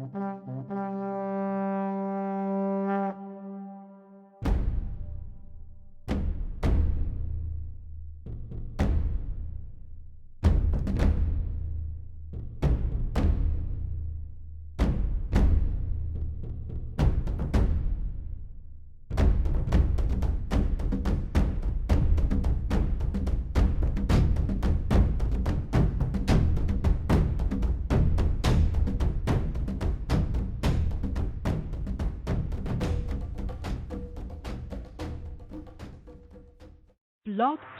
Blog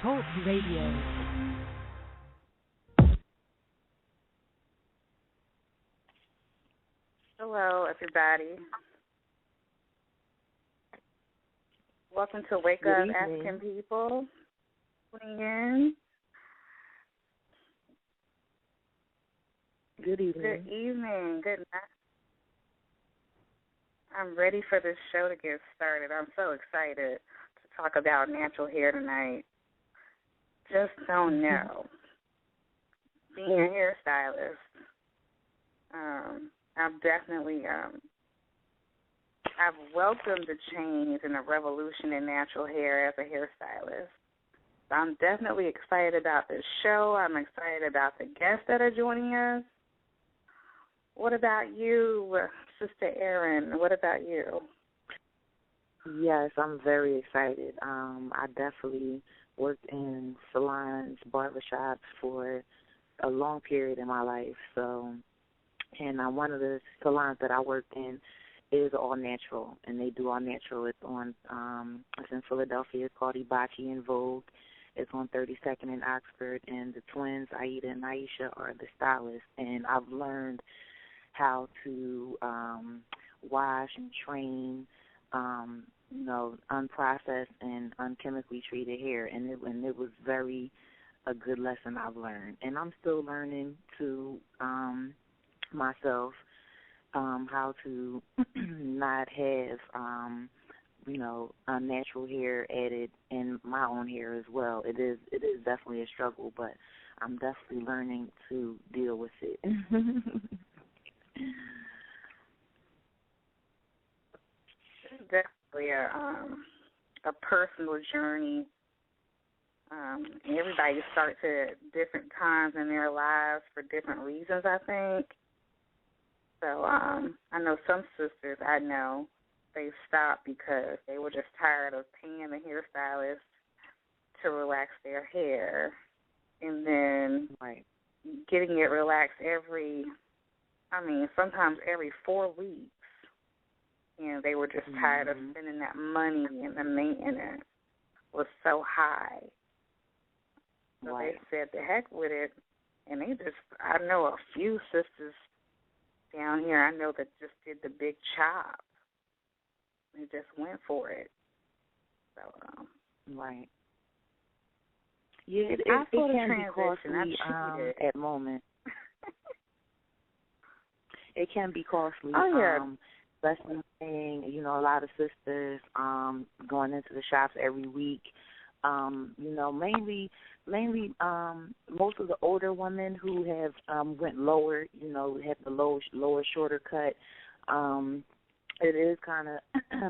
Talk Radio. Hello, everybody. Welcome to Wake Good Up evening. African People. Tuning in. Good evening. Good evening. Good night. I'm ready for this show to get started. I'm so excited to talk about natural hair tonight. Just don't know. Being a hairstylist, I've definitely I've welcomed the change and the revolution in natural hair as a hairstylist. So I'm definitely excited about this show. I'm excited about the guests that are joining us. What about you, Sister Erin? What about you? Yes, I'm very excited. I definitely worked in salons, barbershops for a long period in my life. So, and one of the salons that I worked in is all natural, and they do all natural. It's in Philadelphia. It's called Ibachi and Vogue. It's on 32nd and Oxford, and the twins, Aida and Aisha, are the stylists. And I've learned how to wash and train, unprocessed and unchemically treated hair, and it was very a good lesson I've learned. And I'm still learning to myself how to not have unnatural hair added in my own hair as well. It is definitely a struggle, but I'm definitely learning to deal with it. It's definitely a personal journey. Everybody starts at different times in their lives for different reasons, I think. So I know some sisters I know, they stopped because they were just tired of paying the hairstylist to relax their hair, and then getting it relaxed sometimes every 4 weeks. And they were just tired of spending that money, and the maintenance was so high. So they said, the heck with it. And I know a few sisters down here, I know that just did the big chop. They just went for it. So, right. Yeah, it I saw the can be transition. costly at moment. It can be costly. Oh, yeah. Especially seeing, a lot of sisters going into the shops every week. Mainly most of the older women who have went lower, have the lower, shorter cut. It is kind of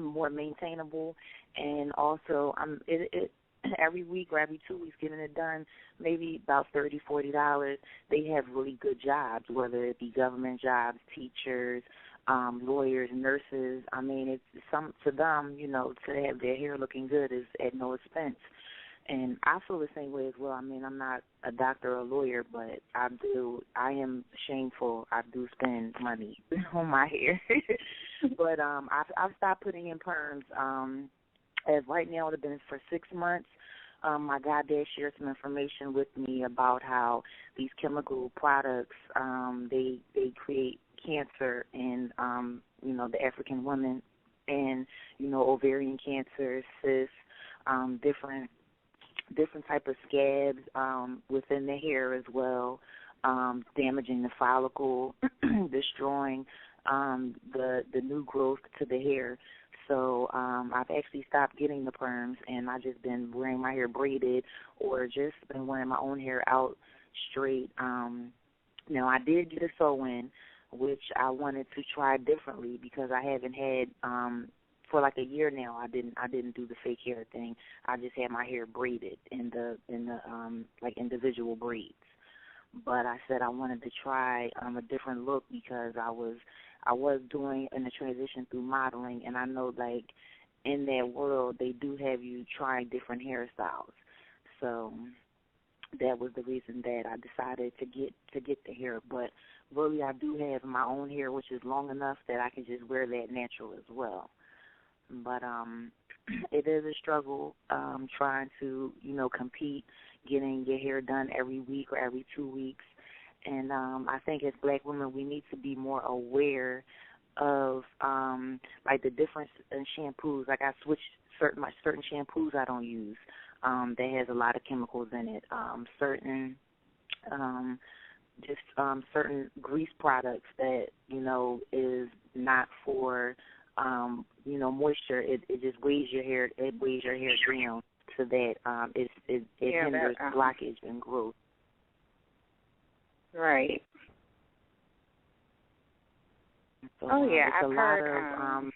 more maintainable, and also it every week or every 2 weeks getting it done, maybe about $30-$40. They have really good jobs, whether it be government jobs, teachers, lawyers, nurses. I mean, it's to them, to have their hair looking good is at no expense. And I feel the same way as well. I mean, I'm not a doctor or a lawyer, but I am shameful. I do spend money on my hair. But I've stopped putting in perms. As right now, it has been for 6 months. My God dad shared some information with me about how these chemical products, they create cancer in, the African women, and, ovarian cancer, cysts, different type of scabs within the hair as well, damaging the follicle, destroying the new growth to the hair. So I've actually stopped getting the perms, and I've just been wearing my hair braided or just been wearing my own hair out straight. Now, I did get a sew-in which I wanted to try differently because I haven't had for like a year now. I didn't do the fake hair thing. I just had my hair braided in the like individual braids. But I said I wanted to try a different look because I was doing in the transition through modeling, and I know like in that world they do have you trying different hairstyles. So that was the reason that I decided to get the hair. But really, I do have my own hair, which is long enough that I can just wear that natural as well. But it is a struggle trying to, compete, getting your hair done every week or every 2 weeks. And I think as black women, we need to be more aware of like the difference in shampoos. Like I switched certain shampoos I don't use. That has a lot of chemicals in it. Certain grease products that is not for moisture. It just weighs your hair. It weighs your hair down so that it hinders blockage and growth. Right. So, I've a heard. Lot of,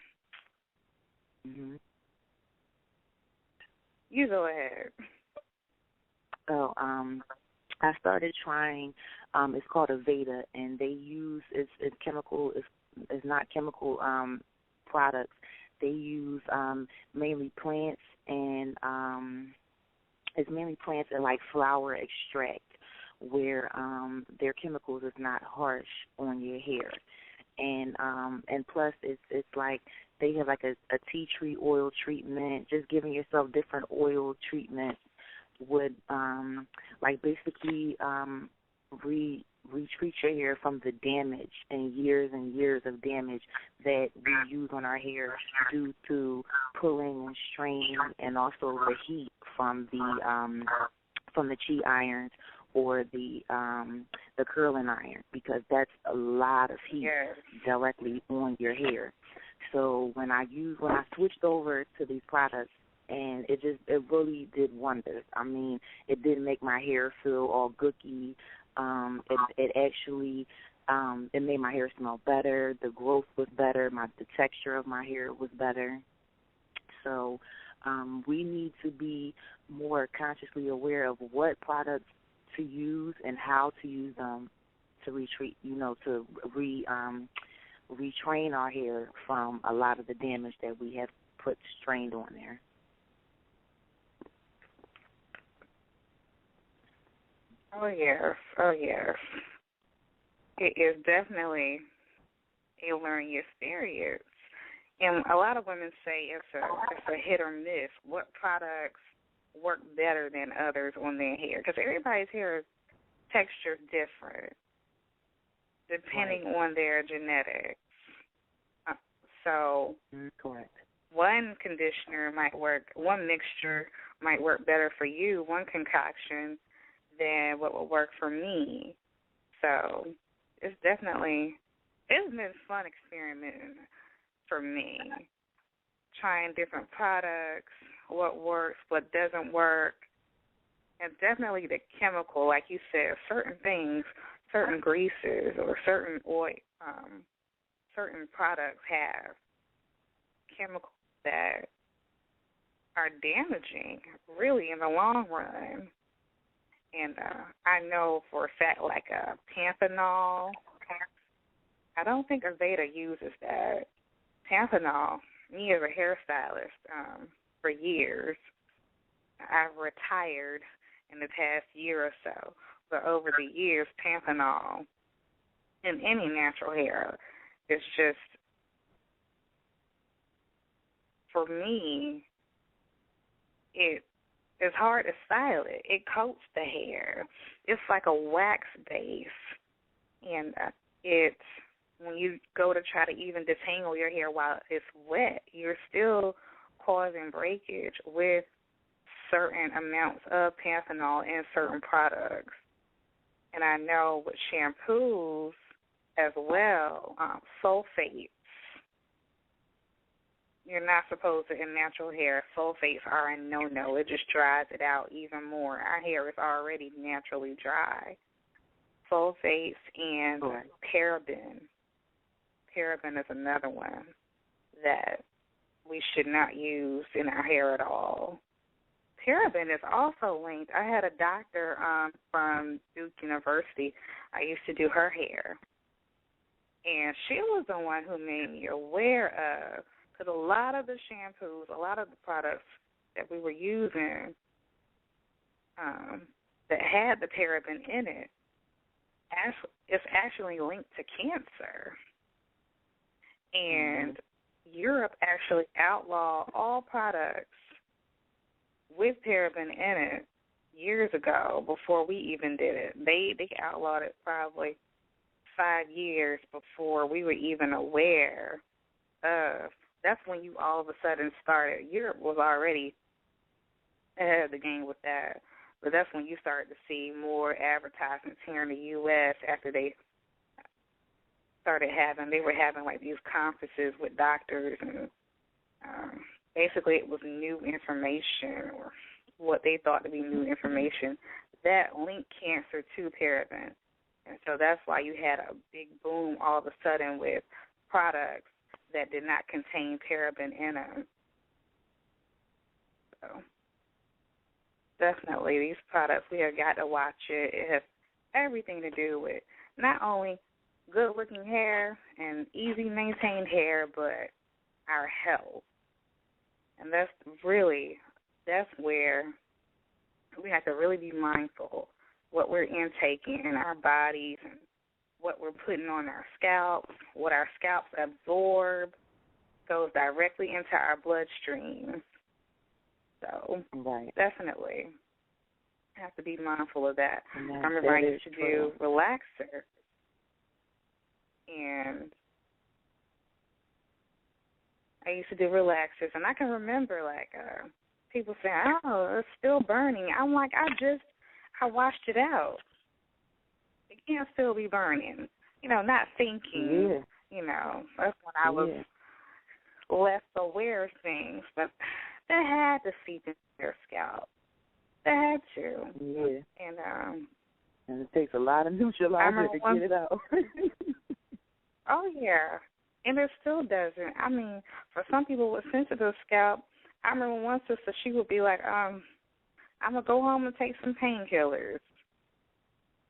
You go ahead. So I started trying. It's called Aveda, and they use it's chemical. It's not chemical products. They use mainly plants and it's mainly plants and like flower extract, where their chemicals is not harsh on your hair, and plus it's like they have like a tea tree oil treatment. Just giving yourself different oil treatments would like basically retreat your hair from the damage and years of damage that we use on our hair due to pulling and straining, and also the heat from the cheat irons or the curling iron, because that's a lot of heat directly on your hair. So when I switched over to these products, and it really did wonders. I mean, it didn't make my hair feel all gooky. It actually it made my hair smell better. The growth was better. The texture of my hair was better. So we need to be more consciously aware of what products to use and how to use them to retrain our hair from a lot of the damage that we have put strained on there. Oh yes. It is definitely a learning experience, and a lot of women say it's a hit or miss. What products work better than others on their hair? Because everybody's hair texture is different, depending on their genetics. So, correct. One conditioner might work. One mixture might work better for you. One concoction than what will work for me. So it's been fun experimenting for me, trying different products, what works, what doesn't work, and definitely the chemical, like you said, certain things, certain greases or certain oil, certain products have chemicals that are damaging, really, in the long run. And I know for a fact, like Panthenol, I don't think Aveda uses that. Panthenol, me as a hairstylist for years, I've retired in the past year or so, but over the years, Panthenol in any natural hair is just, for me, it's hard to style it. It coats the hair. It's like a wax base. And when you go to try to even detangle your hair while it's wet, you're still causing breakage with certain amounts of Panthenol in certain products. And I know with shampoos as well, sulfates. You're not supposed to, in natural hair, sulfates are a no-no. It just dries it out even more. Our hair is already naturally dry. Sulfates and paraben paraben is another one that we should not use in our hair at all. Paraben is also linked. I had a doctor from Duke University. I used to do her hair. And she was the one who made me aware of, because a lot of the shampoos, a lot of the products that we were using that had the paraben in it, it's actually linked to cancer. And Europe actually outlawed all products with paraben in it years ago before we even did it. They outlawed it probably 5 years before we were even aware of. That's when you all of a sudden started. Europe was already ahead of the game with that, but that's when you started to see more advertisements here in the U.S. after they were having like these conferences with doctors, and basically it was new information, or what they thought to be new information that linked cancer to paraben. And so that's why you had a big boom all of a sudden with products that did not contain paraben in them. So definitely these products, we have got to watch it. It has everything to do with not only good-looking hair and easy-maintained hair, but our health. And that's where we have to really be mindful what we're intaking in our bodies and what we're putting on our scalps. What our scalps absorb goes directly into our bloodstream. So definitely have to be mindful of that. I remember I used to do relaxer, and I can remember like people saying, "Oh, it's still burning." I'm like, I washed it out. It can't still be burning. Not thinking. That's when I was less aware of things, but that had to seep into your scalp. That had to. Yeah. And it takes a lot of neutralizer to get it out. Oh, yeah. And it still doesn't. I mean, for some people with sensitive scalp, I remember one sister, she would be like, I'm going to go home and take some painkillers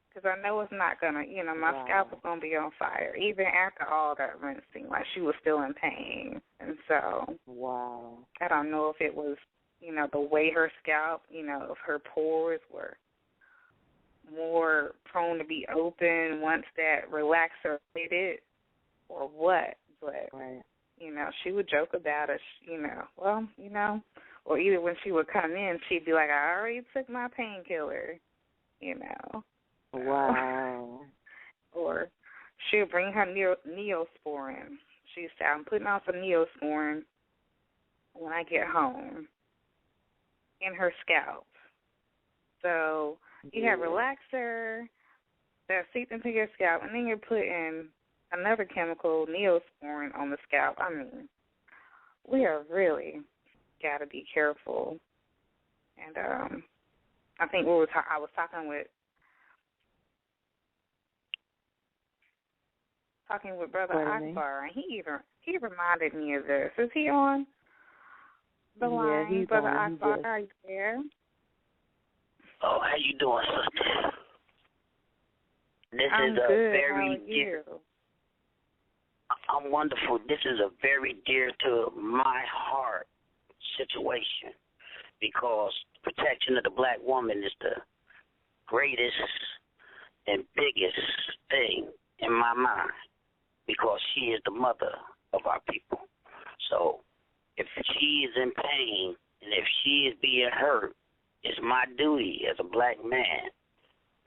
because I know it's not going to, my scalp is going to be on fire. Even after all that rinsing, like she was still in pain. And so I don't know if it was, the way her scalp, if her pores were more prone to be open once that relaxer hit it or what. But, she would joke about it, or either when she would come in, she'd be like, I already took my painkiller, Wow. Or she'll bring her Neosporin. She said, I'm putting on some Neosporin when I get home in her scalp. So you have relaxer that seeps into your scalp, and then you're putting another chemical, Neosporin, on the scalp. I mean, we are really got to be careful. And I think I was talking with Brother Akbar, and he reminded me of this. Is he on the line, Brother Akbar? Are you there? Oh, how you doing, sister? I'm good. How are you? I'm wonderful. This is a very dear to my heart situation because protection of the black woman is the greatest and biggest thing in my mind because she is the mother of our people. So if she is in pain and if she is being hurt, it's my duty as a black man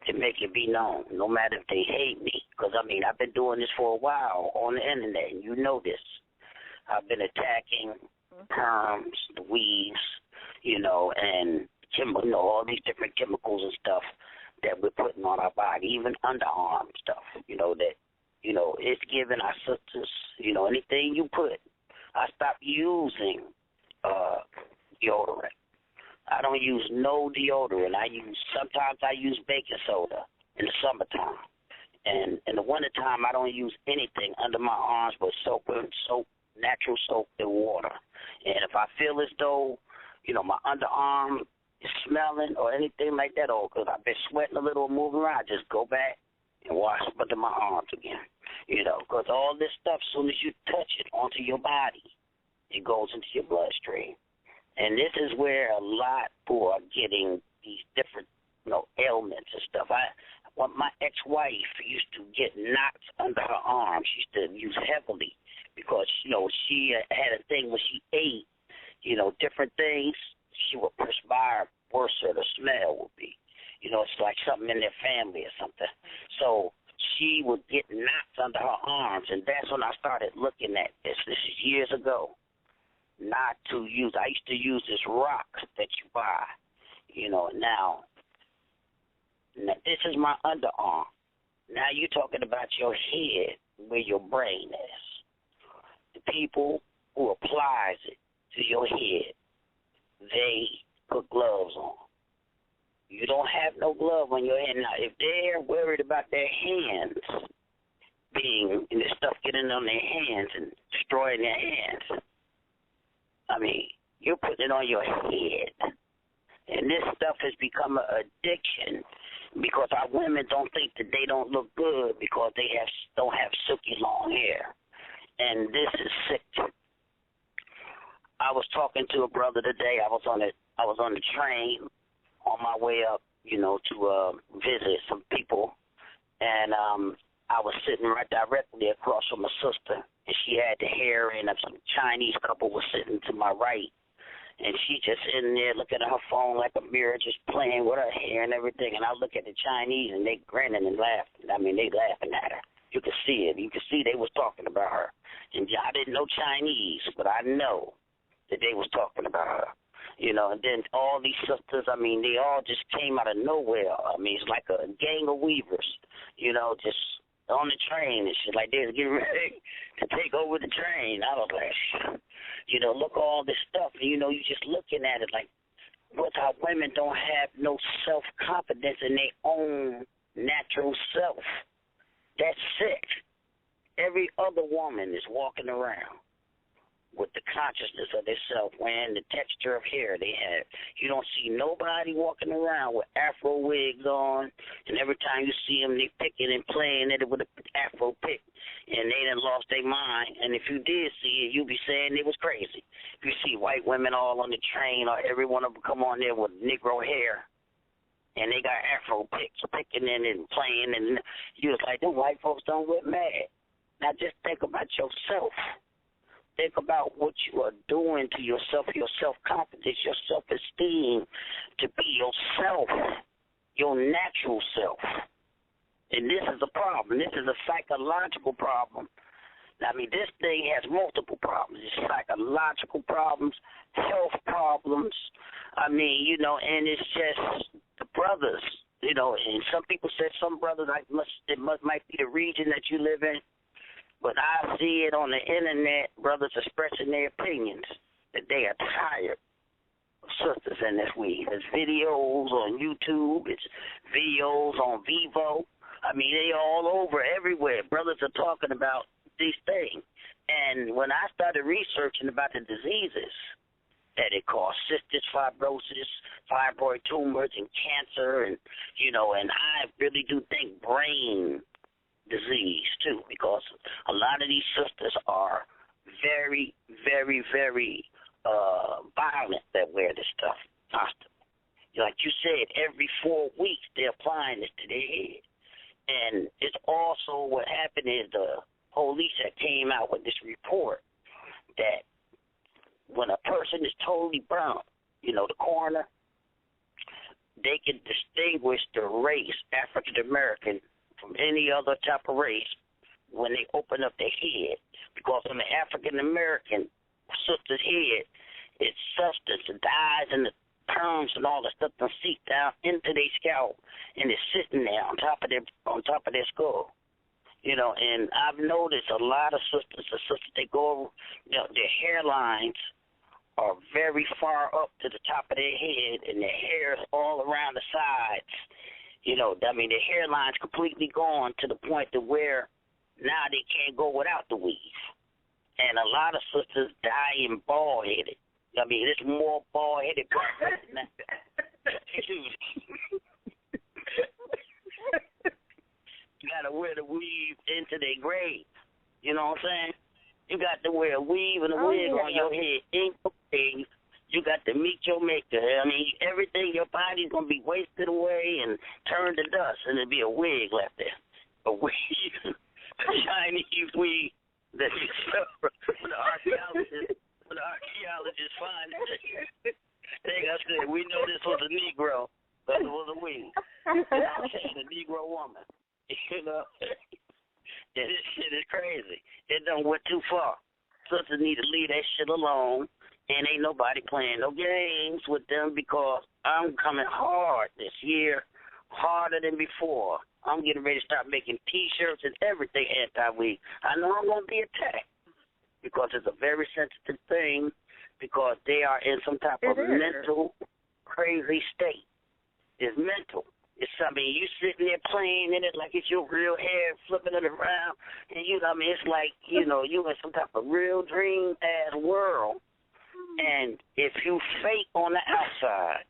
to make it be known, no matter if they hate me. Because, I've been doing this for a while on the internet, and you know this. I've been attacking perms, the weaves, and all these different chemicals and stuff that we're putting on our body, even underarm stuff, it's giving our sisters, anything you put. I stopped using deodorant. I don't use no deodorant. Sometimes I use baking soda in the summertime. And in the wintertime, I don't use anything under my arms but soap, natural soap and water. And if I feel as though, my underarm is smelling or anything like that, or because I've been sweating a little, moving around, I just go back and wash under my arms again. Because all this stuff, as soon as you touch it onto your body, it goes into your bloodstream. And this is where a lot of people are getting these different, ailments and stuff. My ex-wife used to get knots under her arms. She used to use heavily because, she had a thing when she ate, different things. She would perspire worse, or the smell would be. It's like something in their family or something. So she would get knots under her arms, and that's when I started looking at this. This is years ago. Not to use. I used to use this rock that you buy, now this is my underarm. Now you're talking about your head, where your brain is. The people who applies it to your head, they put gloves on. You don't have no glove on your hand. Now, if they're worried about their hands being, and the stuff getting on their hands and destroying their hands, you're putting it on your head. And this stuff has become an addiction because our women don't think that they don't look good because they don't have silky long hair. And this is sick. I was talking to a brother today. I was on the train on my way up, to visit some people, and I was sitting right directly across from my sister, and she had the hair, and some Chinese couple was sitting to my right, and she just in there looking at her phone like a mirror, just playing with her hair and everything. And I look at the Chinese, and they grinning and laughing. They laughing at her. You could see it. You could see they was talking about her. And I didn't know Chinese, but I know that they was talking about her. And then all these sisters, they all just came out of nowhere. It's like a gang of weavers, just on the train and shit. Like they was getting ready to take over the train. I was like, look at all this stuff. And, you just looking at it like, what our women don't have no self-confidence in their own natural self. That's sick. Every other woman is walking around with the consciousness of themselves, wearing the texture of hair they have. You don't see nobody walking around with afro wigs on, and every time you see them, they picking and playing it with an afro pick, and they done lost their mind. And if you did see it, you'd be saying it was crazy. If you see white women all on the train, or every one of them come on there with Negro hair, and they got afro picks picking in and playing, and you was like, them white folks don't get mad. Now just think about yourself. Think about what you are doing to yourself, your self-confidence, your self-esteem, to be yourself, your natural self. And this is a problem. This is a psychological problem. This thing has multiple problems. It's psychological problems, health problems. And it's just the brothers, and some people said some brothers, might be the region that you live in. But I see it on the internet, brothers expressing their opinions, that they are tired of sisters in this weed. There's videos on YouTube. It's videos on Vivo. They all over, everywhere. Brothers are talking about these things. And when I started researching about the diseases that it causes, cystic fibrosis, fibroid tumors, and cancer, and, and I really do think brain disease too, because a lot of these sisters are very, very, very violent that wear this stuff constantly. Like you said, every 4 weeks they're applying this to their head. And it's also what happened is the police that came out with this report that when a person is totally burnt, the coroner, they can distinguish the race, African American, from any other type of race when they open up their head. Because on the African-American sister's head, it's substance, the dyes and the perms and all the stuff that seep down into their scalp, and it's sitting there on top of their skull. And I've noticed a lot of sisters, they go, their hairlines are very far up to the top of their head, and their hair is all around the sides. You know, I mean, the hairline's completely gone to the point to where now they can't go without the weave. And a lot of sisters dying bald-headed. I mean, there's more bald-headed brothers than that. You got to wear the weave into their grave. You know what I'm saying? You got to wear a weave and a wig on your head in your grave. You got to meet your maker. I mean, everything, your body's going to be wasted away and turned to dust, and there'll be a wig left there. A wig, a Chinese wig that you suffer when the archaeologists find it. Like I said, we know this was a Negro, but it was a wig. You know what I'm saying? A Negro woman. You know? Yeah, this shit is crazy. It done went too far. Sisters need to leave that shit alone. And ain't nobody playing no games with them because I'm coming hard this year, harder than before. I'm getting ready to start making T-shirts and everything anti-weed. I know I'm going to be attacked because it's a very sensitive thing because they are in some type of mental crazy state. It's mental. It's something you sitting there playing in it like it's your real hair, flipping it around. And you know, I mean, it's like, you know, you in some type of real dream-ass world. And if you fake on the outside,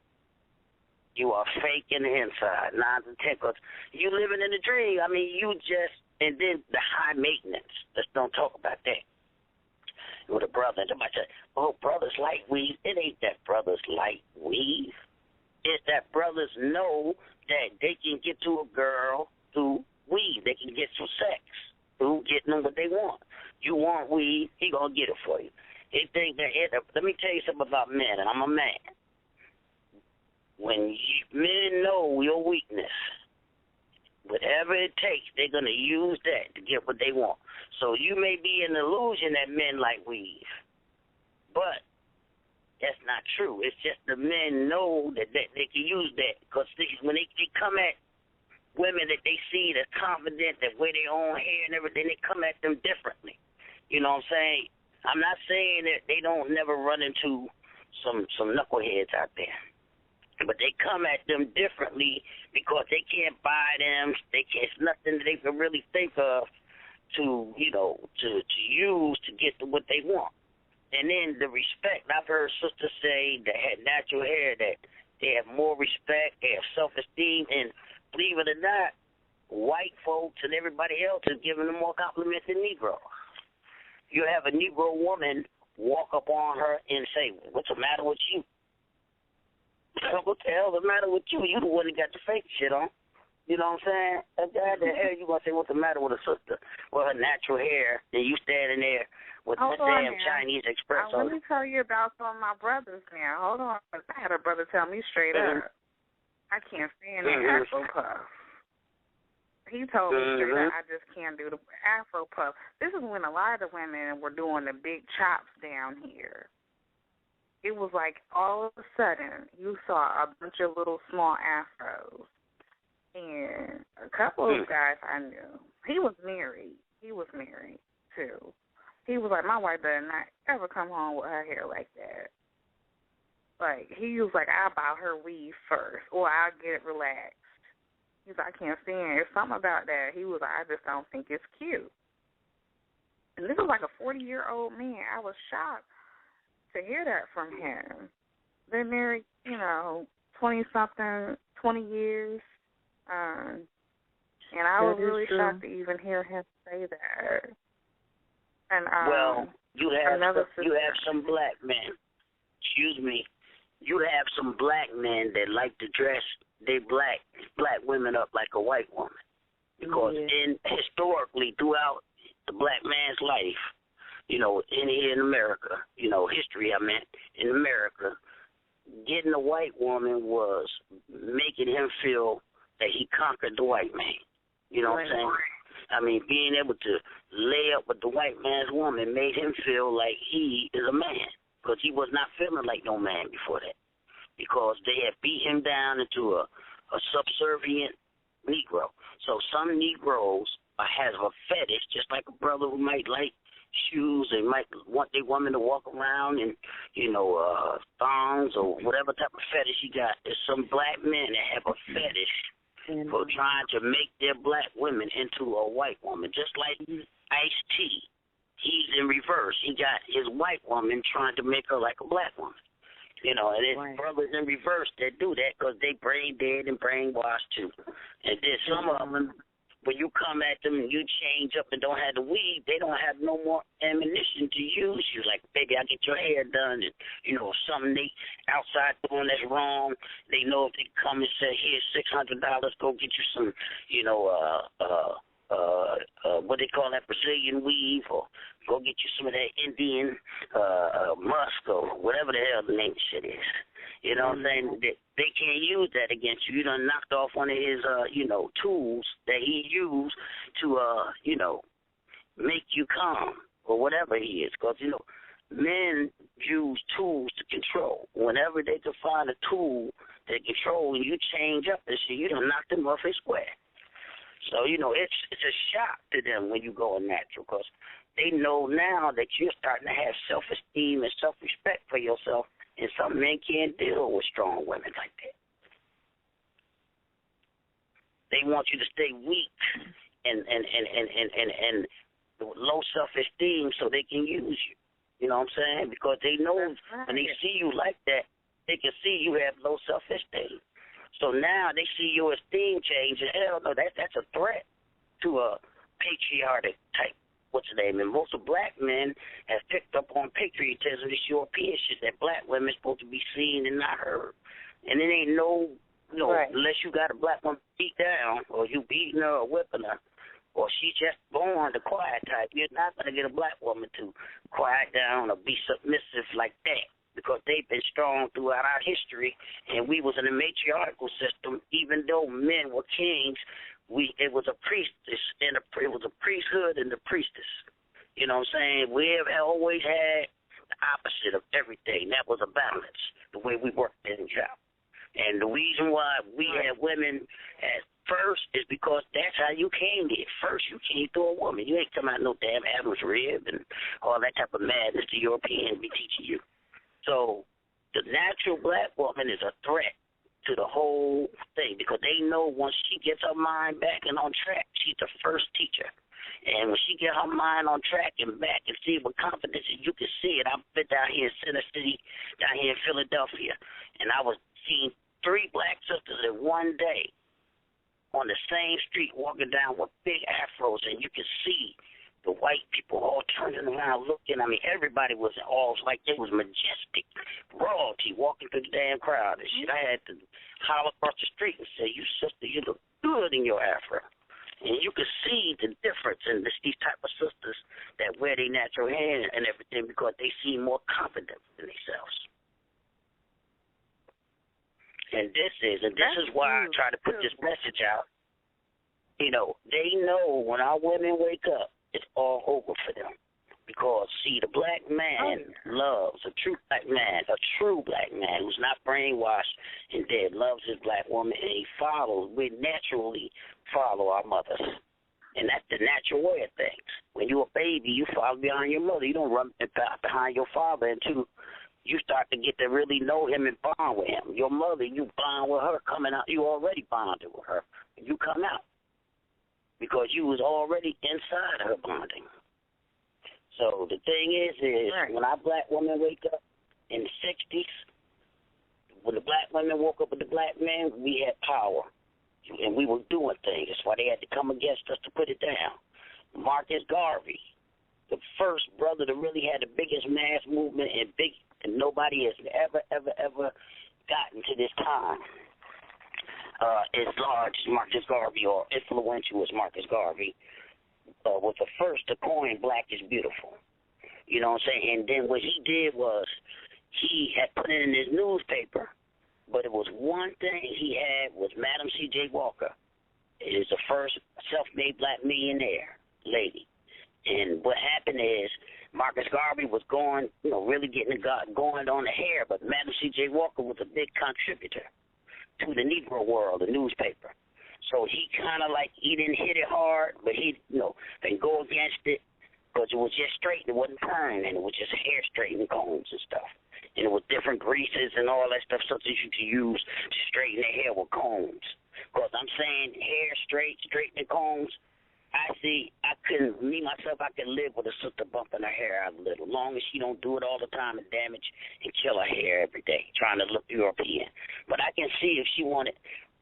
you are fake in the inside. 9 to 10, because you living in a dream. I mean, you just, and then the high maintenance. Let's don't talk about that. With a brother, somebody say, oh, brothers like weave. It ain't that brothers like weave. It's that brothers know that they can get to a girl through weave. They can get some sex through getting them what they want. You want weave, he going to get it for you. They think that let me tell you something about men, and I'm a man. When men know your weakness, whatever it takes, they're going to use that to get what they want. So you may be an illusion that men like weave, but that's not true. It's just the men know that they can use that because when they come at women that they see that's confident, that wear their own hair and everything, they come at them differently. You know what I'm saying? I'm not saying that they don't never run into some knuckleheads out there, but they come at them differently because they can't buy them. It's nothing that they can really think of to use to get to what they want. And then the respect. I've heard sisters say that had natural hair that they have more respect, they have self-esteem, and believe it or not, white folks and everybody else is giving them more compliments than Negroes. You have a Negro woman walk up on her and say, what's the matter with you? What the hell's the matter with you? You the one that got the fake shit on. You know what I'm saying? That guy, the hell you going to say, what's the matter with a sister? Well, her natural hair, and you standing there with the damn Chinese Express on. Let me tell you about some of my brothers now. Hold on. I had a brother tell me straight up, I can't stand the Afro puff. He told me straight up, I just can't do the Afro puff. This is when a lot of women were doing the big chops down here. It was like all of a sudden you saw a bunch of little small afros. And a couple of guys I knew, he was married. He was married, too. He was like, my wife does not ever come home with her hair like that. Like, he was like, I'll buy her weave first, or I'll get it relaxed. He's like, I can't stand it. There's something about that. He was like, I just don't think it's cute. And this was like a 40-year-old man. I was shocked to hear that from him. They're married, 20-something, 20 years. And I was really shocked to even hear him say that. And well, you have some black men. Excuse me. You have some black men that like to dress they black women up like a white woman, because historically throughout the black man's life, in here in America, history I meant in America, getting a white woman was making him feel that he conquered the white man. You know what I'm saying? I mean, being able to lay up with the white man's woman made him feel like he is a man, because he was not feeling like no man before that, because they had beat him down into a subservient Negro. So some Negroes have a fetish, just like a brother who might like shoes and might want their woman to walk around in, thongs or whatever type of fetish he got. There's some black men that have a fetish for trying to make their black women into a white woman, just like Ice-T. He's in reverse. He got his white woman trying to make her like a black woman. You know, and his brothers in reverse that do that because they brain dead and brainwashed too. And then some of them, when you come at them and you change up and don't have the weed, they don't have no more ammunition to use you. Like, baby, I get your hair done, and, you know, something they outside doing that's wrong, they know if they come and say, here's $600, go get you some, you know, what they call that, Brazilian weave, or go get you some of that Indian musk, or whatever the hell the name of shit is. You know what I'm saying? They can't use that against you. You done knocked off one of his, you know, tools that he used to, you know, make you calm, or whatever he is. Because, you know, men use tools to control. Whenever they can find a tool that control, and you change up and shit, you done knocked them off his square. So, you know, it's a shock to them when you go natural, because they know now that you're starting to have self-esteem and self-respect for yourself, and some men can't deal with strong women like that. They want you to stay weak and low self-esteem so they can use you. You know what I'm saying? Because they know when they see you like that, they can see you have low self-esteem. So now they see your esteem change, and hell no, that's a threat to a patriotic type, what's the name? And most of black men have picked up on patriotism, this European shit, that black women supposed to be seen and not heard. And it ain't no, you know, unless you got a black woman beat down, or you beating her or whipping her, or she's just born the quiet type, you're not going to get a black woman to quiet down or be submissive like that, because they've been strong throughout our history, and we was in a matriarchal system. Even though men were kings, it was a priestess, and it was a priesthood and the priestess. You know what I'm saying? We have always had the opposite of everything. That was a balance, the way we worked things out. And the reason why we had women at first is because that's how you came there. First, you came through a woman. You ain't come out no damn Adam's rib and all that type of madness the Europeans be teaching you. So the natural black woman is a threat to the whole thing, because they know once she gets her mind back and on track, she's the first teacher. And when she get her mind on track and back and see with confidence, and you can see it. I've been down here in Center City, down here in Philadelphia, and I was seeing 3 black sisters in one day on the same street walking down with big afros, and you can see the white people all turning around looking. I mean, everybody was all like it was majestic royalty walking through the damn crowd and shit. I had to holler across the street and say, "You sister, you look good in your afro." And you can see the difference in these type of sisters that wear their natural hair and everything, because they seem more confident in themselves. And this is why I try to put this message out. You know, they know when our women wake up, it's all over for them. Because, see, the black man loves a true black man who's not brainwashed and dead, loves his black woman, and he follows. We naturally follow our mothers. And that's the natural way of things. When you're a baby, you follow behind your mother. You don't run behind your father until you start to get to really know him and bond with him. Your mother, you bond with her coming out. You already bonded with her. You come out because you was already inside her bonding. So the thing is when our black women wake up in the 60s, when the black women woke up with the black men, we had power. And we were doing things. That's why they had to come against us to put it down. Marcus Garvey, the first brother that really had the biggest mass movement and nobody has ever gotten to this time. As large as Marcus Garvey or influential as Marcus Garvey, was the first to coin black is beautiful. You know what I'm saying? And then what he did was he had put it in his newspaper, but it was one thing he had was Madam C.J. Walker. It is the first self-made black millionaire lady. And what happened is Marcus Garvey was going, really getting it going on the hair, but Madam C.J. Walker was a big contributor to the Negro World, the newspaper. So he kind of he didn't hit it hard, but he, didn't go against it because it was just straight. It wasn't perm, and it was just hair straightening combs and stuff. And it was different greases and all that stuff, such as you could use to straighten the hair with combs. Because I'm saying hair straight, straightening combs. I could live with a sister bumping her hair out a little, long as she don't do it all the time and damage and kill her hair every day, trying to look European. But I can see if she wanted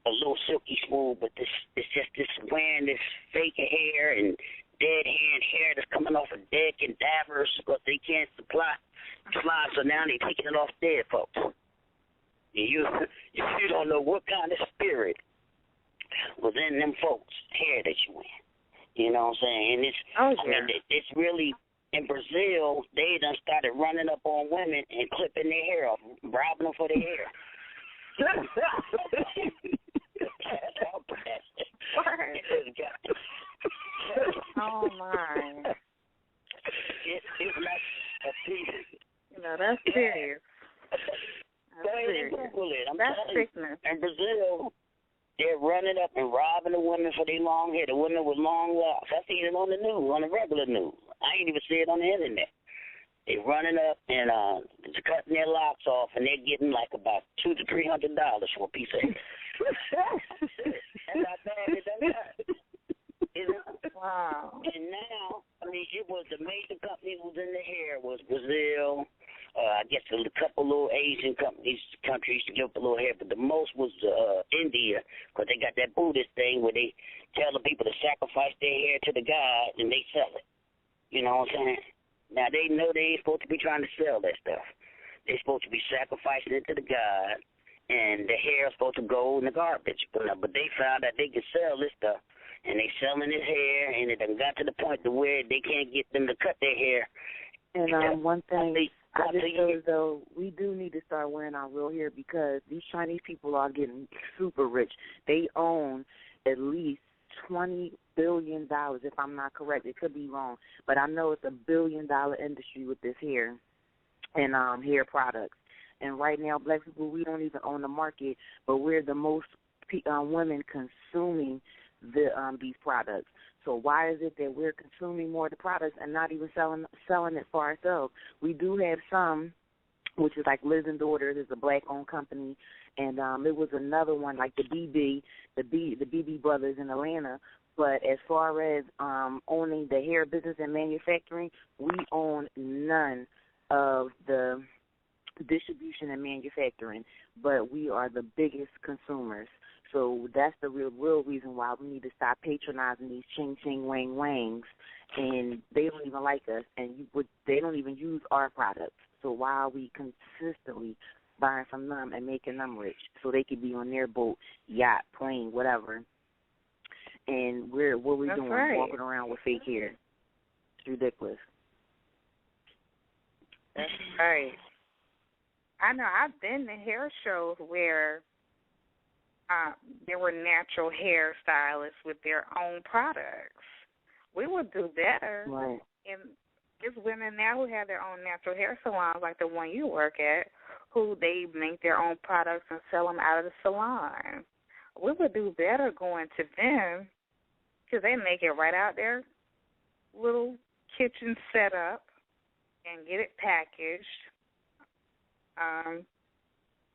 a little silky smooth, but it's just this wearing this fake hair and dead hair that's coming off of dead cadavers because they can't supply, so now they're taking it off dead folks. And you don't know what kind of spirit was in them folks' hair that you wear. You know what I'm saying? And it's really, in Brazil, they done started running up on women and clipping their hair off, robbing them for their hair. That's how bad. Oh, my. It's like a piece. That's serious. Go ahead and Google it. That's sickness. In Brazil, they're running up and robbing the women for their long hair. The women with long locks. I seen it on the news, on the regular news. I ain't even see it on the internet. They running up and cutting their locks off, and they're getting like about $200 to $300 for a piece of hair. That's how bad it is. Wow. And now, it was the major companies was in the hair was Brazil. I guess a couple little Asian countries to give up a little hair, but the most was India, because they got that Buddhist thing where they tell the people to sacrifice their hair to the god and they sell it. You know what I'm saying? Now they know they ain't supposed to be trying to sell that stuff. They're supposed to be sacrificing it to the god, and the hair is supposed to go in the garbage. But they found that they could sell this stuff, and they selling this hair, and it done got to the point to where they can't get them to cut their hair. And one thing, I just feel as though we do need to start wearing our real hair because these Chinese people are getting super rich. They own at least $20 billion, if I'm not correct. It could be wrong, but I know it's $1 billion industry with this hair and hair products. And right now, black people, we don't even own the market, but we're the most women consuming these products. So why is it that we're consuming more of the products and not even selling it for ourselves? We do have some, which is like Liz and Daughters, is a black-owned company, and it was another one like the BB Brothers in Atlanta. But as far as owning the hair business and manufacturing, we own none of the distribution and manufacturing, but we are the biggest consumers. So that's the real reason why we need to stop patronizing these ching ching wang wangs, and they don't even like us, and they don't even use our products. So why are we consistently buying from them and making them rich so they could be on their boat, yacht, plane, whatever? And what we doing? Right. Walking around with fake hair. It's ridiculous. That's right. I know I've been to hair shows where there were natural hairstylists with their own products. We would do better. Right. And there's women now who have their own natural hair salons, like the one you work at, who they make their own products and sell them out of the salon. We would do better going to them because they make it right out their little kitchen setup and get it packaged.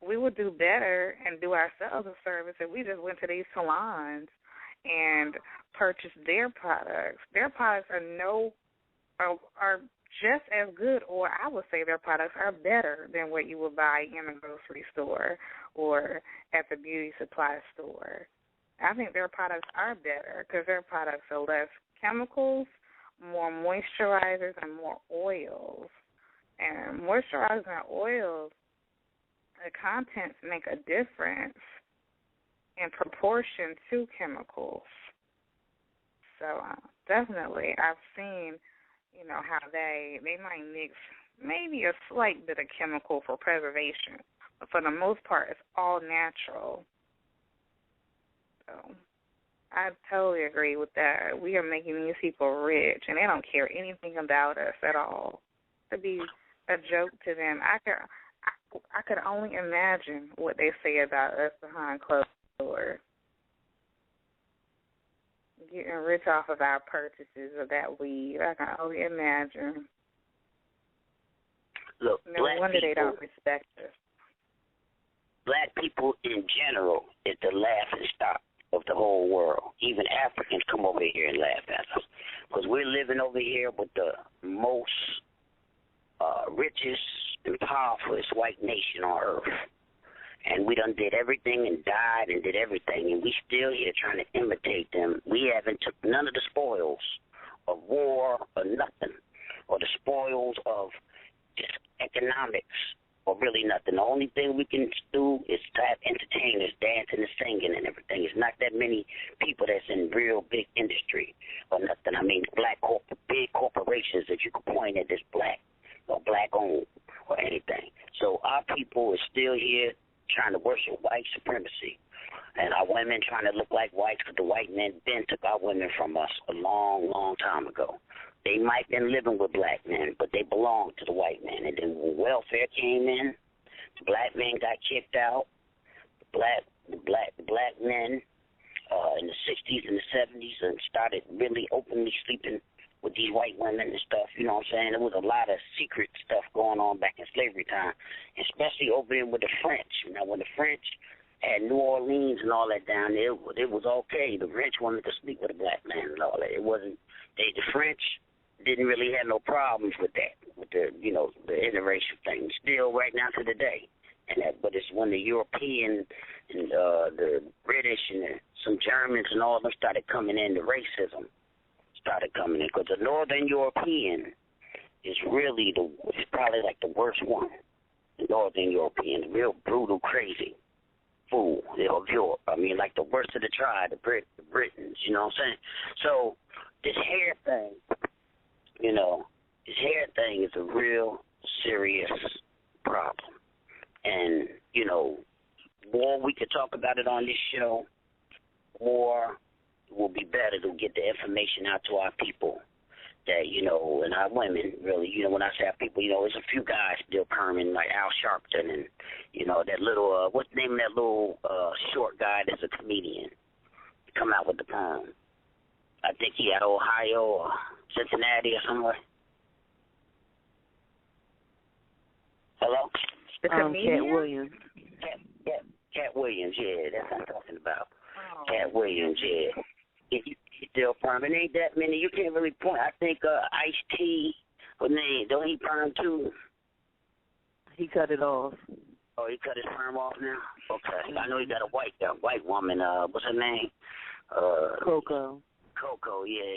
We would do better and do ourselves a service if we just went to these salons and purchased their products. Their products are just as good, or I would say their products are better than what you would buy in a grocery store or at the beauty supply store. I think their products are better because their products are less chemicals, more moisturizers, and more oils. And moisturizers and oils, the contents make a difference in proportion to chemicals. So definitely I've seen, how they might mix maybe a slight bit of chemical for preservation, but for the most part it's all natural. So I totally agree with that. We are making these people rich, and they don't care anything about us at all. To be a joke to them, I could only imagine what they say about us behind closed doors. Getting rich off of our purchases of that weed, I can only imagine. Look, no wonder they don't respect us. Black people in general is the laughing stock of the whole world. Even Africans come over here and laugh at us because we're living over here with the most richest and powerfulest white nation on earth. And we done did everything and died and did everything, and we still here trying to imitate them. We haven't took none of the spoils of war or nothing, or the spoils of just economics or really nothing. The only thing we can do is to have entertainers dancing and singing and everything. It's not that many people that's in real big industry or nothing. I mean, big corporations that you could point at as black or black-owned or anything. So our people is still here trying to worship white supremacy. And our women trying to look like whites because the white men then took our women from us a long, long time ago. They might have been living with black men, but they belonged to the white men. And then when welfare came in, the black men got kicked out. The black men in the 60s and the 70s and started really openly sleeping with these white women and stuff, you know what I'm saying? There was a lot of secret stuff going on back in slavery time, especially over there with the French. Now, when the French had New Orleans and all that down there, it was okay. The French wanted to sleep with a black man and all that. It wasn't, the French didn't really have no problems with that, with the, you know, the interracial thing. Still right now to the day. And that, but it's when the European and the British and some Germans and all of them started coming in, the racism started coming in, because the Northern European is really it's probably like the worst one. The Northern European, the real brutal, crazy fool of Europe. I mean, like the worst of the tribe, the Britons, you know what I'm saying? So this hair thing, you know, this hair thing is a real serious problem. And, you know, more we could talk about it on this show, more will be better to get the information out to our people that, you know, and our women, really, you know, when I say our people, you know, there's a few guys still perming, like Al Sharpton and, you know, that little, what's the name of that little short guy that's a comedian, come out with the perm. I think he at Ohio or Cincinnati or somewhere. Hello? Cat Williams. Cat Williams, yeah, that's what I'm talking about. Cat Williams, yeah. He's still permanent. Ain't that many. You can't really point. I think Ice-T, what name? Don't he perm too? He cut it off. Oh, he cut his perm off now? Okay. I know he got a white woman. What's her name? Coco. Coco, yeah.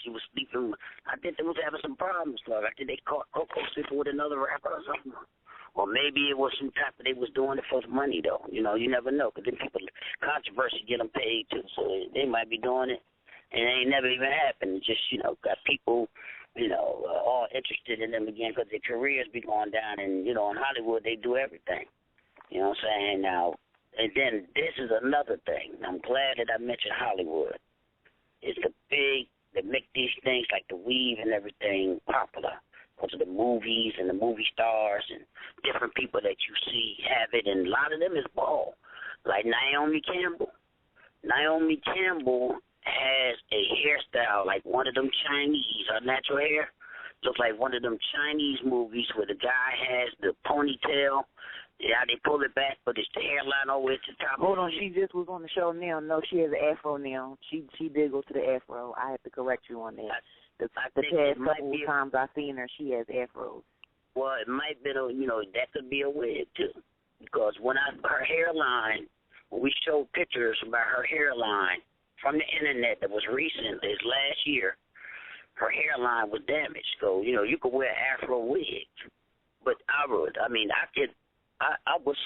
She was sleeping. I think they was having some problems, Lord. I think they caught Coco sleeping with another rapper or something. Or maybe it was some type of they was doing it for money, though. You know, you never know, because then people, controversy get them paid, too. So they might be doing it, and it ain't never even happened. It's just, you know, got people, you know, all interested in them again because their careers be going down. And, you know, in Hollywood, they do everything. You know what I'm saying? Now, and then this is another thing. I'm glad that I mentioned Hollywood. It's the big, that make these things like the weave and everything popular. Because of the movies and the movie stars and different people that you see have it, and a lot of them is bald. Like Naomi Campbell. Naomi Campbell has a hairstyle like one of them Chinese, her natural hair. Looks like one of them Chinese movies where the guy has the ponytail. Yeah, they pull it back, but it's the hairline all the way to the top. Hold on, she just was on the show now. No, she has an afro now. She did go to the afro. I have to correct you on that. The past couple times I've seen her, she has afros. Well, it might be, you know, that could be a wig, too. Because her hairline, when we showed pictures about her hairline from the Internet that was recent, this last year, her hairline was damaged. So, you know, you could wear afro wigs. But I would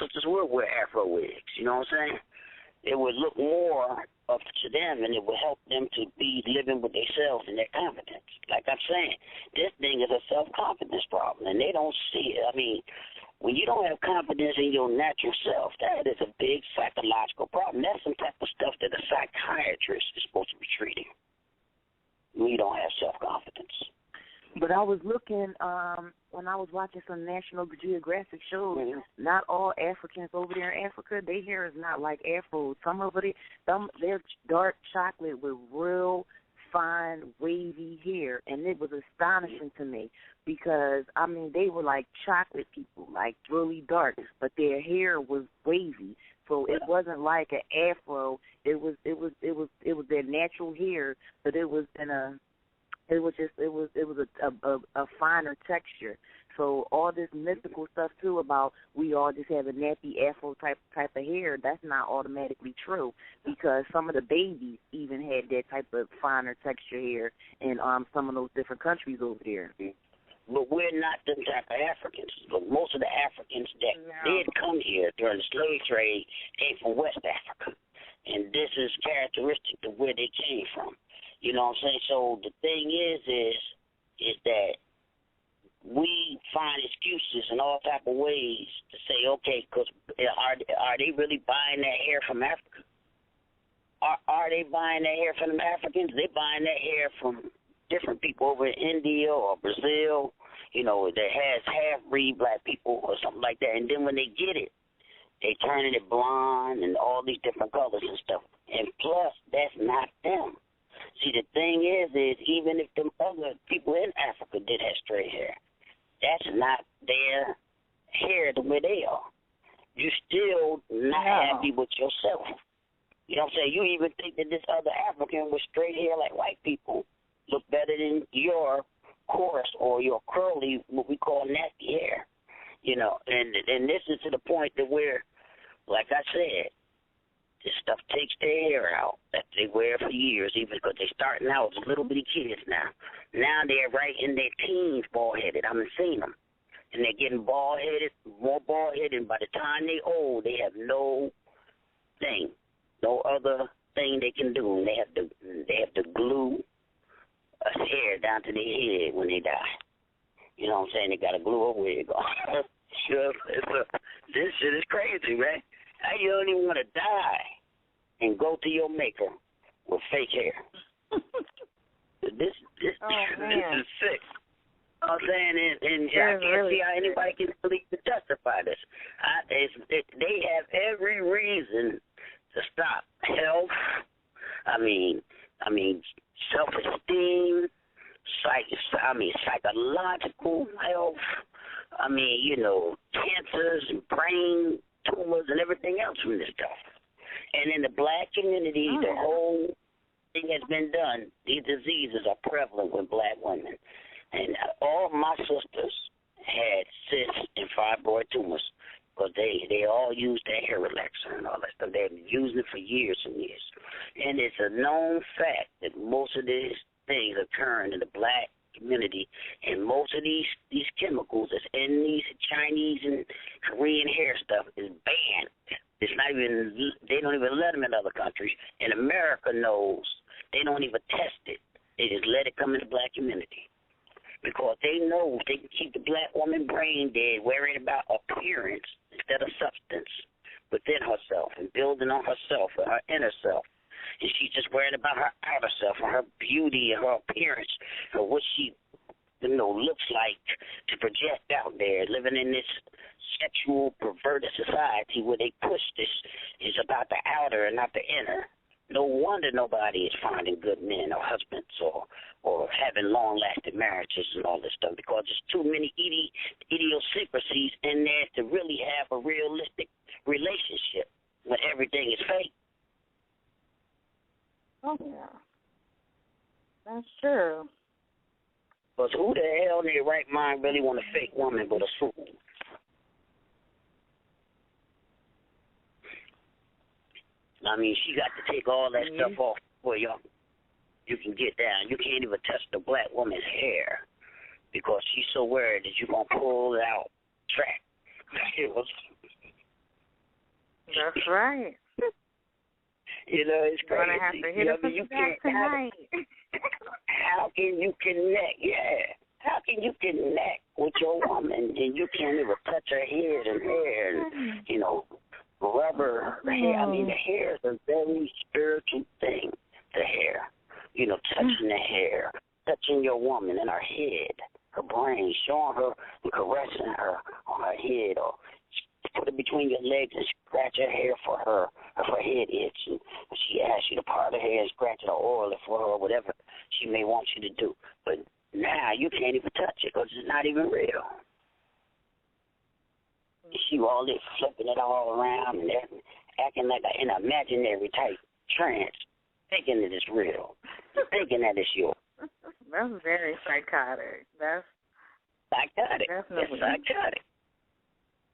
sisters would wear afro wigs, you know what I'm saying? It would look more up to them, and it would help them to be living with themselves and their confidence. Like I'm saying, this thing is a self-confidence problem, and they don't see it. I mean, when you don't have confidence in your natural self, that is a big psychological problem. That's some type of stuff that a psychiatrist is supposed to be treating when you don't have self-confidence. But I was looking, when I was watching some National Geographic shows, not all Africans over there in Africa, their hair is not like afro. They're dark chocolate with real fine, wavy hair, and it was astonishing to me because, I mean, they were like chocolate people, like really dark, but their hair was wavy. So it wasn't like an afro. It was their natural hair, but it was a finer texture. So all this mystical stuff too about we all just have a nappy afro type of hair, that's not automatically true, because some of the babies even had that type of finer texture hair in some of those different countries over there. But we're not them type of Africans. But most of the Africans that did come here during the slave trade came from West Africa. And this is characteristic of where they came from. You know what I'm saying? So the thing is that we find excuses in all type of ways to say, okay, because are they really buying that hair from Africa? Are they buying that hair from the Africans? They're buying that hair from different people over in India or Brazil, you know, that has half-breed black people or something like that. And then when they get it, they turning it blonde and all these different colors and stuff. And plus, that's not them. See, the thing is even if the other people in Africa did have straight hair, that's not their hair the way they are. You still not happy with yourself. You know what I'm saying? You even think that this other African with straight hair like white people look better than your coarse or your curly, what we call nasty hair. You know, and this is to the point that where, like I said, this stuff takes their hair out that they wear for years, even because they're starting out as little bitty kids now. Now they're right in their teens bald-headed. I've seen them. And they're getting bald-headed, more bald-headed, and by the time they're old, they have no thing, no other thing they can do. They have to glue a hair down to their head when they die. You know what I'm saying? They got to glue a wig on. This shit is crazy, man. How you don't even want to die and go to your maker with fake hair? This is sick. I'm saying, and I can't see how anybody can believe to justify this. They have every reason to stop health. I mean, self-esteem, psychological health. I mean, you know, cancers and brain tumors and everything else from this stuff. And in the black community, the whole thing has been done. These diseases are prevalent with black women. And all my sisters had cysts and fibroid tumors because they all used that hair relaxer and all that stuff. They've been using it for years and years. And it's a known fact that most of these things occurring in the black community, and most of these chemicals that's in these Chinese and Korean hair stuff is banned. It's not even, they don't even let them in other countries. And America knows they don't even test it. They just let it come in the black community. Because they know they can keep the black woman brain dead, worrying about appearance instead of substance within herself and building on herself and her inner self. And she's just worried about her outer self and her beauty and her appearance and what she, looks like to project out there, living in this sexual perverted society where they push this is about the outer and not the inner. No wonder nobody is finding good men or husbands or having long-lasting marriages and all this stuff, because there's too many idiosyncrasies in there to really have a realistic relationship when everything is fake. Oh, yeah. That's true. But who the hell in their right mind really want a fake woman but a fool? I mean, she got to take all that stuff off before you can get down. You can't even touch the black woman's hair because she's so worried that you're going to pull it out track. That's right. It's crazy. You're going to have to hit us with that tonight. How can you connect? Yeah. How can you connect with your woman and you can't even touch her head and hair and, rubber hair? I mean, the hair is a very spiritual thing, the hair. Touching the hair, touching your woman in her head, her brain, showing her and caressing her on her head, or put it between your legs and scratch her hair for her if her head itch. And she asks you to part her hair and scratch it or oil it for her or whatever she may want you to do. But now you can't even touch it because it's not even real. She all there flipping it all around and acting like in an imaginary type trance, thinking that it's real, thinking that it's yours. That's very psychotic. That's psychotic. Definitely. It's psychotic.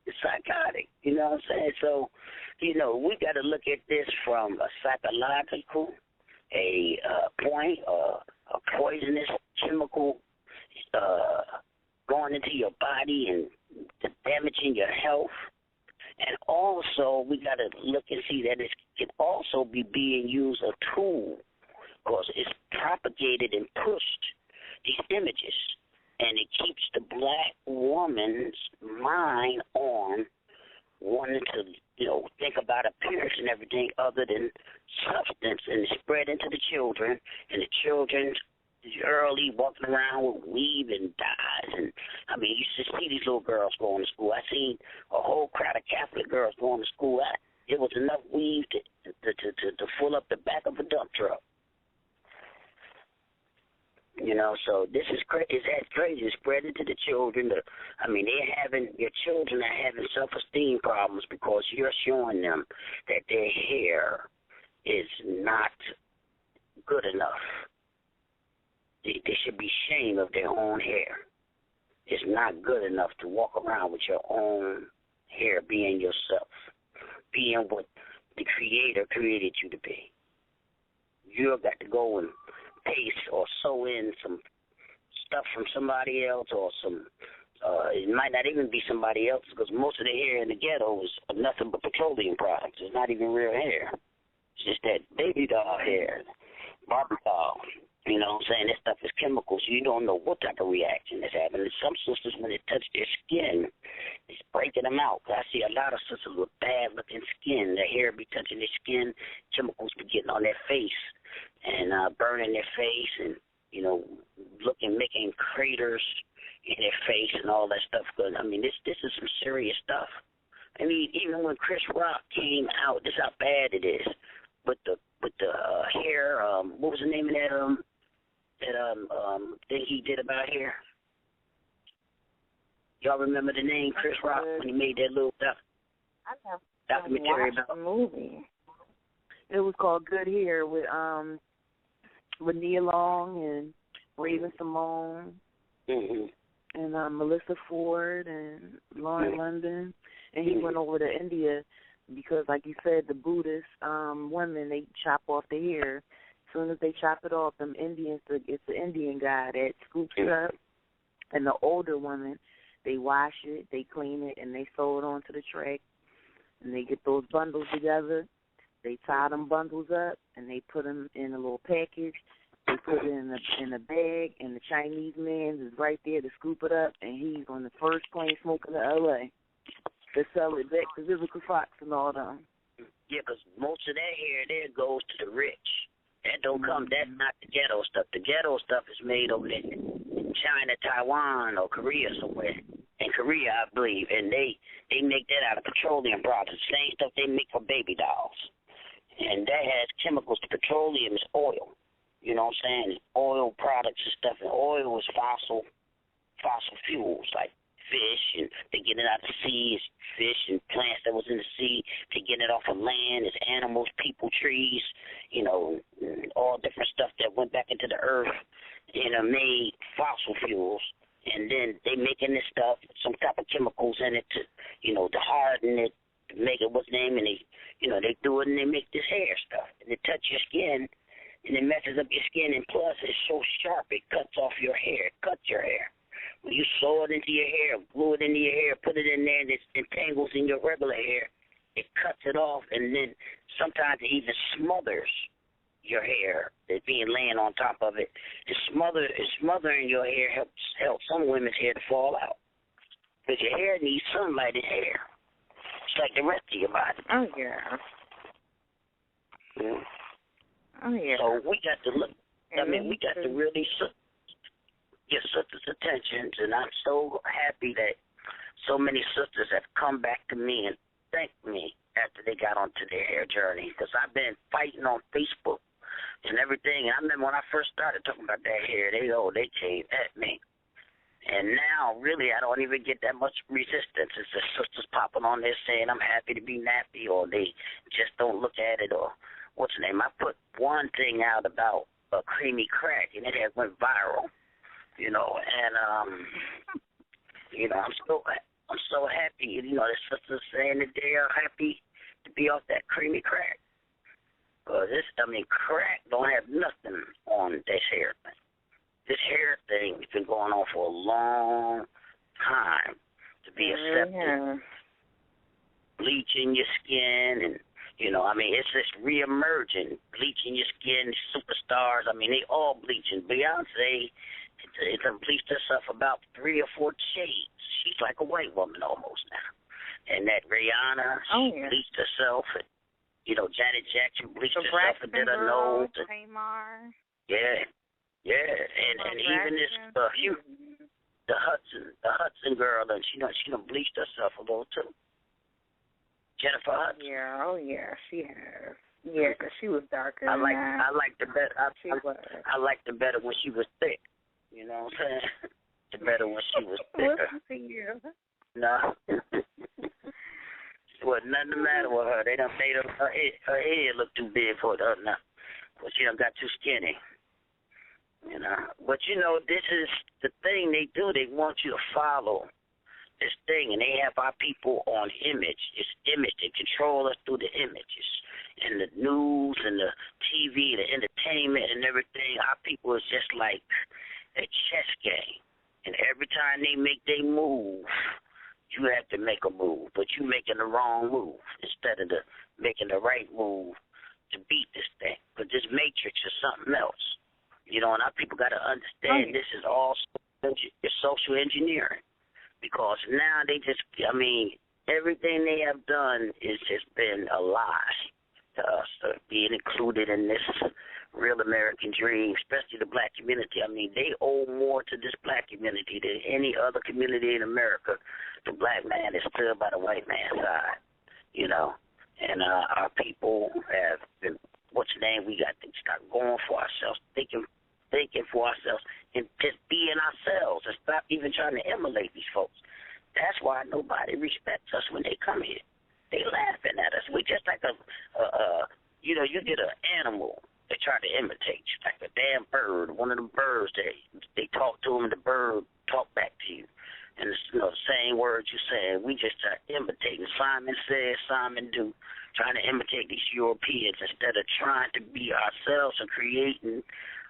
It's psychotic. You know what I'm saying? So, you know, we got to look at this from a psychological, a point, a poisonous chemical going into your body and damaging your health. And also, we got to look and see that it can also be being used as a tool, because it's propagated and pushed these images, and it keeps the black woman's mind on wanting to, you know, think about appearance and everything other than substance, and it's spread into the children, and the children early walking around with weave and dyes. And I mean, you should see these little girls going to school. I seen a whole crowd of Catholic girls going to school. It was enough weave to fill up the back of a dump truck. You know, so this is crazy. It's crazy. It's spreading to the children. Your children are having self-esteem problems because you're showing them that their hair is not good enough. They should be ashamed of their own hair. It's not good enough to walk around with your own hair, being yourself, being what the Creator created you to be. You've got to go and paste or sew in some stuff from somebody else, or some it might not even be somebody else, because most of the hair in the ghetto is nothing but petroleum products. It's not even real hair. It's just that baby doll hair, Barbie doll. You know what I'm saying? That stuff is chemicals. You don't know what type of reaction is happening. Some sisters, when it touch their skin, it's breaking them out. I see a lot of sisters with bad-looking skin. Their hair be touching their skin. Chemicals be getting on their face and burning their face, and, you know, making craters in their face and all that stuff. Cause, I mean, this is some serious stuff. I mean, even when Chris Rock came out, this is how bad it is. With the hair, what was the name of that thing he did about hair? Y'all remember the name Chris Rock when he made that little documentary about the movie? It was called Good Hair with Nia Long and Raven Simone and Melissa Ford and Lauren London, and he went over to India because, like you said, the Buddhist women, they chop off their hair. As soon as they chop it off, them Indians, it's the Indian guy that scoops it up, and the older women, they wash it, they clean it, and they sew it onto the tray, and they get those bundles together. They tie them bundles up, and they put them in a little package. They put it in a bag, and the Chinese man is right there to scoop it up, and he's on the first plane smoking to L.A. to sell it back to Vivica Fox and all them. Yeah, because most of that hair there goes to the rich. That don't come. That's not the ghetto stuff. The ghetto stuff is made over there in China, Taiwan, or Korea somewhere. In Korea, I believe, and they make that out of petroleum products. The same stuff they make for baby dolls, and that has chemicals. The petroleum is oil. You know what I'm saying? It's oil products and stuff. And oil is fossil fuels like fish, and they get it out of the sea. It's fish and plants that was in the sea. They get it off of land. It's animals, people, trees, you know, all different stuff that went back into the earth and are made fossil fuels. And then they making this stuff, some type of chemicals in it to, you know, to harden it, to make it what's name, and they, you know, they do it and they make this hair stuff. And it touch your skin, and it messes up your skin, and plus it's so sharp it cuts off your hair. It cuts your hair. When you sew it into your hair, glue it into your hair, put it in there, and it entangles in your regular hair, it cuts it off, and then sometimes it even smothers your hair that's being laying on top of it. Smothering your hair helps some women's hair to fall out. Because your hair needs sunlight and hair. It's like the rest of your body. Oh, yeah. Yeah. Oh, yeah. So we got to look. We got to really get sisters' attention, and I'm so happy that so many sisters have come back to me and thanked me after they got onto their hair journey, because I've been fighting on Facebook and everything. And I remember when I first started talking about that hair, they came at me. And now, really, I don't even get that much resistance. It's just sisters popping on there saying, I'm happy to be nappy, or they just don't look at it, or what's the name? I put one thing out about a creamy crack, and it had went viral, you know, and, you know, I'm so happy, you know, the sisters saying that they are happy to be off that creamy crack. Because crack don't have nothing on this hair thing. This hair thing has been going on for a long time to be accepted. Bleaching your skin and, you know, it's just reemerging. Bleaching your skin, superstars, they all bleaching. Beyonce, it done bleached herself about 3 or 4 shades. She's like a white woman almost now. And that Rihanna, she bleached herself. And, you know, Janet Jackson bleached herself and did her nose. Tamar. Yeah. Yeah, and even this the Hudson girl, and she done bleached herself a little too. Jennifer Hudson. Yeah, she has. Yeah, 'cause she was darker. I liked her better. I liked her better when she was thick. You know what I'm saying? The better when she was thicker. Listen to you. No. Well, nothing the matter with her. They done made her head look too big for her now. Well, she done got too skinny. You know, but you know, this is the thing they do. They want you to follow this thing, and they have our people on image. It's image. They control us through the images and the news and the TV, the entertainment and everything. Our people is just like a chess game, and every time they make their move, you have to make a move, but you making the wrong move instead of making the right move to beat this thing. But this matrix is something else. You know, and our people got to understand this is all social engineering, because now they just, everything they have done is just been a lie to us, being included in this real American dream, especially the black community. They owe more to this black community than any other community in America. The black man is still by the white man's side, you know, and our people have been, we got to start going for ourselves, thinking for ourselves, and just being ourselves, and stop even trying to emulate these folks. That's why nobody respects us when they come here. They laughing at us. We just like you get an animal that try to imitate you, like a damn bird. One of them birds, they talk to them, and the bird talk back to you. And it's the same words you saying. We just start imitating. Simon says, Simon do. Trying to imitate these Europeans instead of trying to be ourselves and creating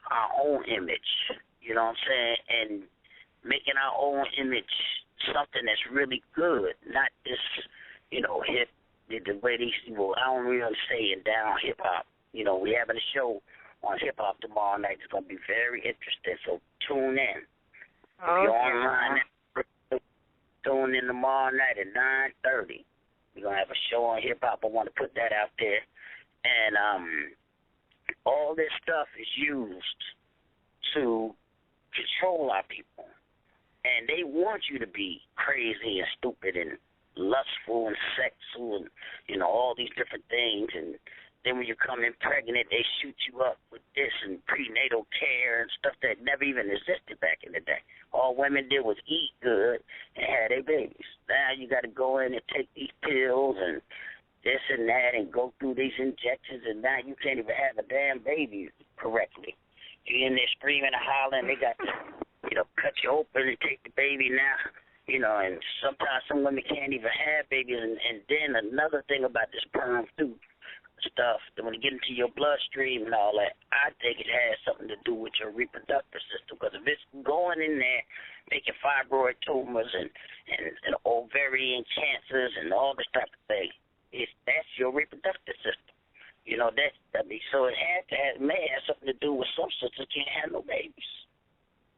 our own image, you know what I'm saying, and making our own image something that's really good, not this, hip, the way these people, I don't really say it down hip-hop. You know, we're having a show on hip-hop tomorrow night. It's going to be very interesting, so tune in. If you're online, tune in tomorrow night at 9:30. We're going to have a show on hip-hop. I want to put that out there. And all this stuff is used to control our people. And they want you to be crazy and stupid and lustful and sexual and, all these different things. And then when you come in pregnant, they shoot you up with this and prenatal care and stuff that never even existed back in the day. All women did was eat good and have their babies. Now you got to go in and take these pills and this and that and go through these injections, and now you can't even have a damn baby correctly. You're in there screaming and hollering. They got to, cut you open and take the baby now. And sometimes some women can't even have babies. And then another thing about this perm too stuff, that when you get into your bloodstream and all that, I think it has something to do with your reproductive system. Because if it's going in there, making fibroid tumors and ovarian cancers and all this type of thing, that's your reproductive system. So it may have something to do with some sisters can't have no babies.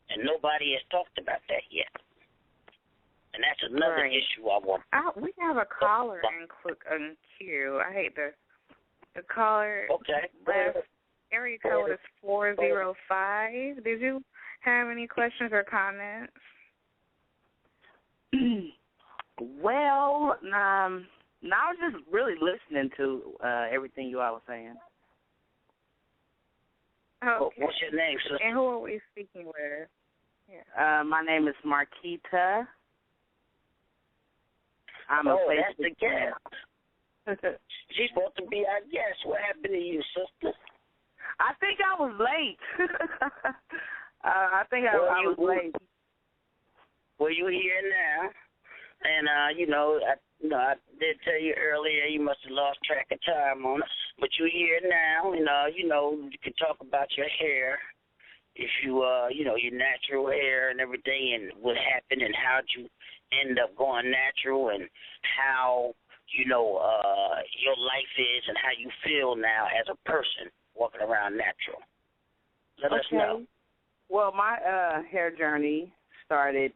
And nobody has talked about that yet. And that's another issue I want. We have a caller in queue. I hate the caller. Okay. Last area code is 405. Did you have any questions or comments? Well, I was just really listening to everything you all were saying. Okay. What's your name, sister? And who are we speaking with? Yeah. My name is Marquita. I'm a that's the guest. She's supposed to be our guest. What happened to you, sister? I think I was late. I was late. Well, you're here now. And, I did tell you earlier you must have lost track of time on us. But you're here now, and, you can talk about your hair. If you, your natural hair and everything, and what happened and how'd you end up going natural, and how, your life is and how you feel now as a person walking around natural. Let us know. Well, my hair journey started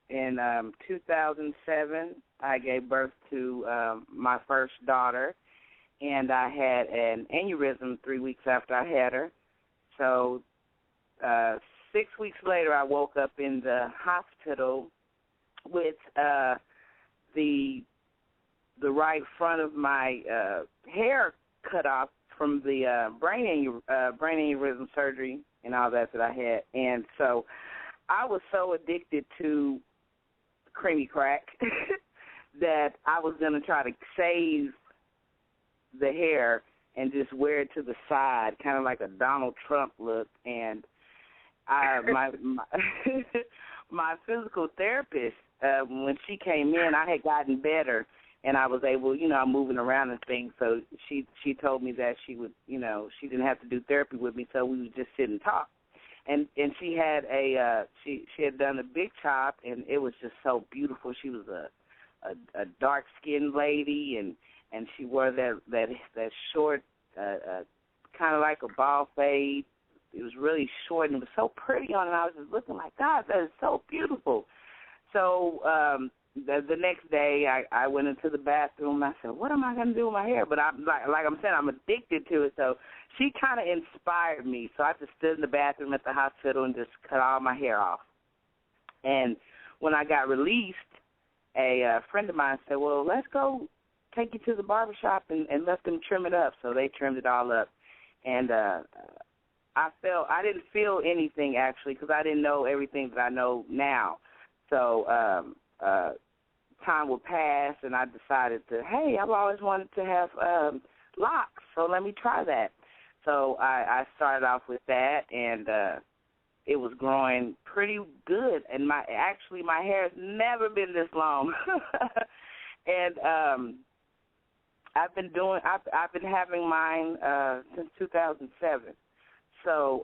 in 2007. I gave birth to my first daughter, and I had an aneurysm 3 weeks after I had her. So 6 weeks later, I woke up in the hospital with the right front of my hair cut off from the brain aneurysm surgery and all that I had. And so I was so addicted to creamy crack that I was going to try to save the hair and just wear it to the side, kind of like a Donald Trump look. And my physical therapist, when she came in, I had gotten better, and I was able, I'm moving around and things. So she told me that she would, she didn't have to do therapy with me, so we would just sit and talk. And she had she had done a big chop, and it was just so beautiful. She was a dark skinned lady, and she wore that short, kind of like a ball fade. It was really short, and it was so pretty on it. I was just looking like, God, that is so beautiful. So the next day, I went into the bathroom, and I said, what am I going to do with my hair? But I'm like I'm saying, I'm addicted to it. So she kind of inspired me. So I just stood in the bathroom at the hospital and just cut all my hair off. And when I got released, a friend of mine said, well, let's go take you to the barbershop and let them trim it up. So they trimmed it all up. And I didn't feel anything, actually, because I didn't know everything that I know now. So time would pass, and I decided hey, I've always wanted to have locks, so let me try that. So I started off with that, and it was growing pretty good. And my hair has never been this long. And I've been having mine since 2007. So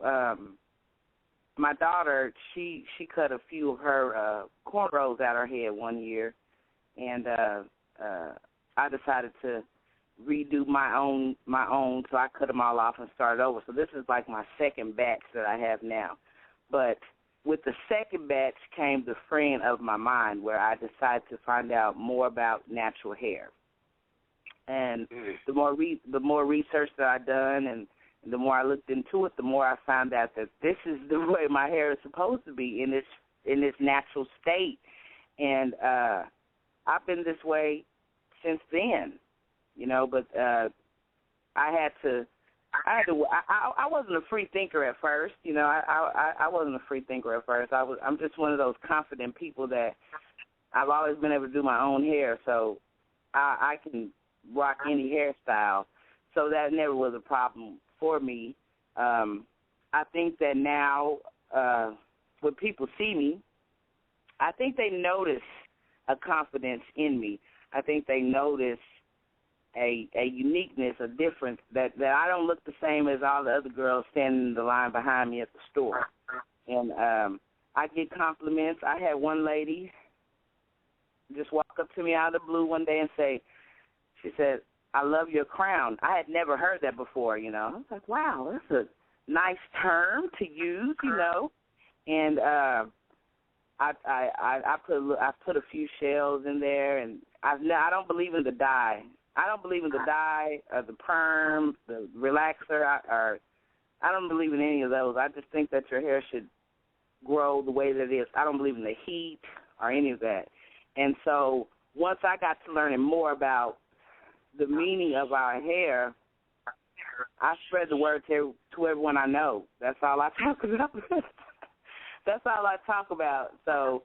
my daughter, she cut a few of her cornrows out her head one year, and I decided to redo my own, so I cut them all off and started over. So this is like my second batch that I have now. But with the second batch came the freeing of my mind, where I decided to find out more about natural hair. And the more research that I've done, and the more I looked into it, the more I found out that this is the way my hair is supposed to be in this natural state. And I've been this way since then, but I wasn't a free thinker at first. I wasn't a free thinker at first. I'm just one of those confident people that I've always been able to do my own hair, so I can rock any hairstyle. So that never was a problem for me. I think that now when people see me, I think they notice a confidence in me. I think they notice a uniqueness, a difference, that I don't look the same as all the other girls standing in the line behind me at the store. And I get compliments. I had one lady just walk up to me out of the blue one day and she said, I love your crown. I had never heard that before, I was like, wow, that's a nice term to use, And I put a few shells in there, and I don't believe in the dye. I don't believe in the dye or the perm, the relaxer, or I don't believe in any of those. I just think that your hair should grow the way that it is. I don't believe in the heat or any of that. And so once I got to learning more about the meaning of our hair, I spread the word to everyone I know. That's all I talk about. That's all I talk about. So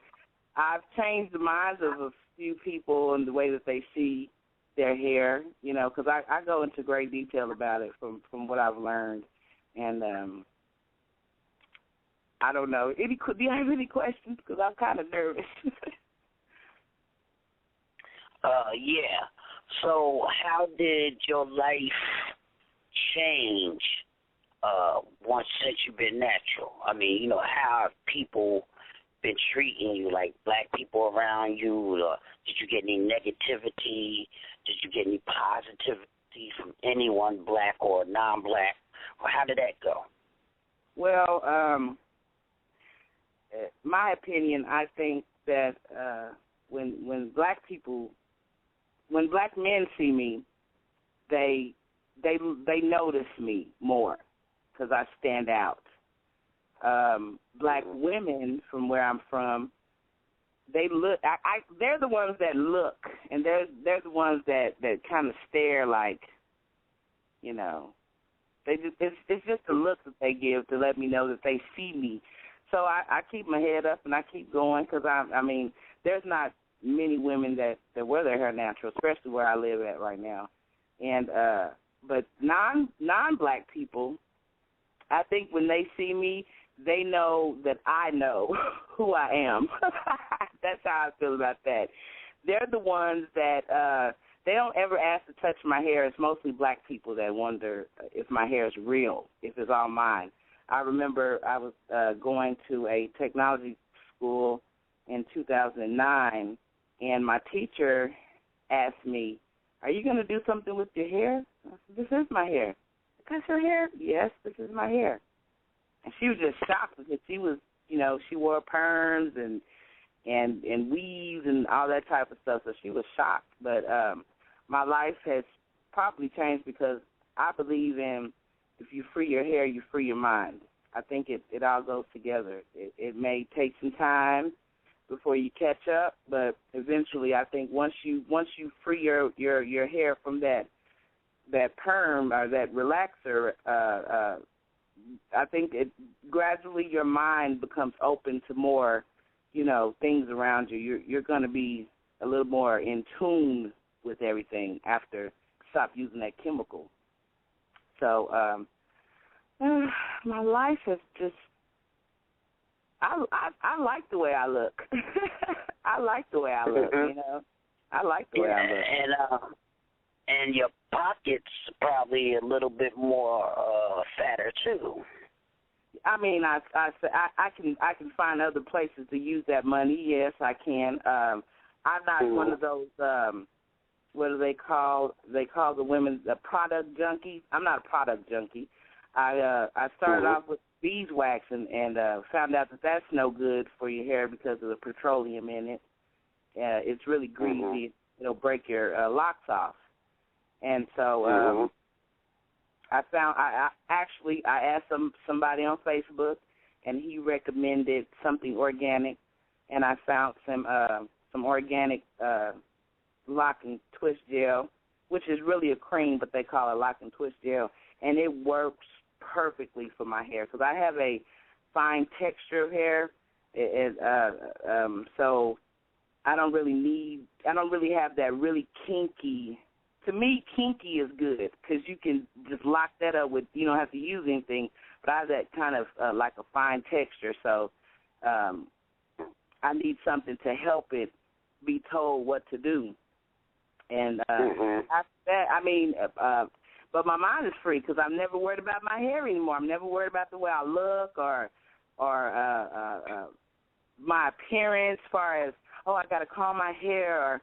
I've changed the minds of a few people and the way that they see their hair, you know, because I go into great detail about it from what I've learned. And I don't know. Do you have any questions? Because I'm kind of nervous. Yeah. So how did your life change since you've been natural? I mean, you know, how have people been treating you, like black people around you? Did you get any negativity? Did you get any positivity from anyone, black or non-black? Or how did that go? Well, my opinion, I think that when black men see me, they notice me more because I stand out. Black women, from where I'm from, they look. They're the ones that look, and they're the ones that kind of stare, like, you know. It's just the look that they give to let me know that they see me. So I keep my head up and I keep going because I mean, there's not many women that wear their hair natural, especially where I live at right now. And but non-black people, I think when they see me, they know that I know who I am. That's how I feel about that. They're the ones that they don't ever ask to touch my hair. It's mostly black people that wonder if my hair is real, if it's all mine. I remember I was going to a technology school in 2009, and my teacher asked me, "Are you going to do something with your hair?" I said, "This is my hair." "That's your hair?" "Yes, this is my hair." And she was just shocked because she was, you know, she wore perms and weaves and all that type of stuff, so she was shocked. But my life has probably changed because I believe in, if you free your hair, you free your mind. I think it all goes together. It may take some time before you catch up, but eventually I think once you free your hair from that perm or that relaxer, I think it gradually your mind becomes open to more, you know, things around you. You're going to be a little more in tune with everything after stop using that chemical. So my life is just, I like the way I look. I like the way I look, you know. I like the way I look. And your pockets probably a little bit more fatter too. I mean, I can find other places to use that money. Yes, I can. I'm not one of those. What do they call? They call the women the product junkies. I'm not a product junkie. I started off with beeswax and found out that that's no good for your hair because of the petroleum in it. It's really greasy. It'll break your locks off. And so I asked somebody on Facebook, and he recommended something organic, and I found some organic lock and twist gel, which is really a cream, but they call it lock and twist gel, and it works perfectly for my hair because I have a fine texture of hair, so I don't really have that really kinky. To me, kinky is good because you can just lock that up with, you don't have to use anything, but I have that kind of like a fine texture, so I need something to help it be told what to do. And after that, I mean, but my mind is free because I'm never worried about my hair anymore. I'm never worried about the way I look or my appearance as far as, oh, I got to comb my hair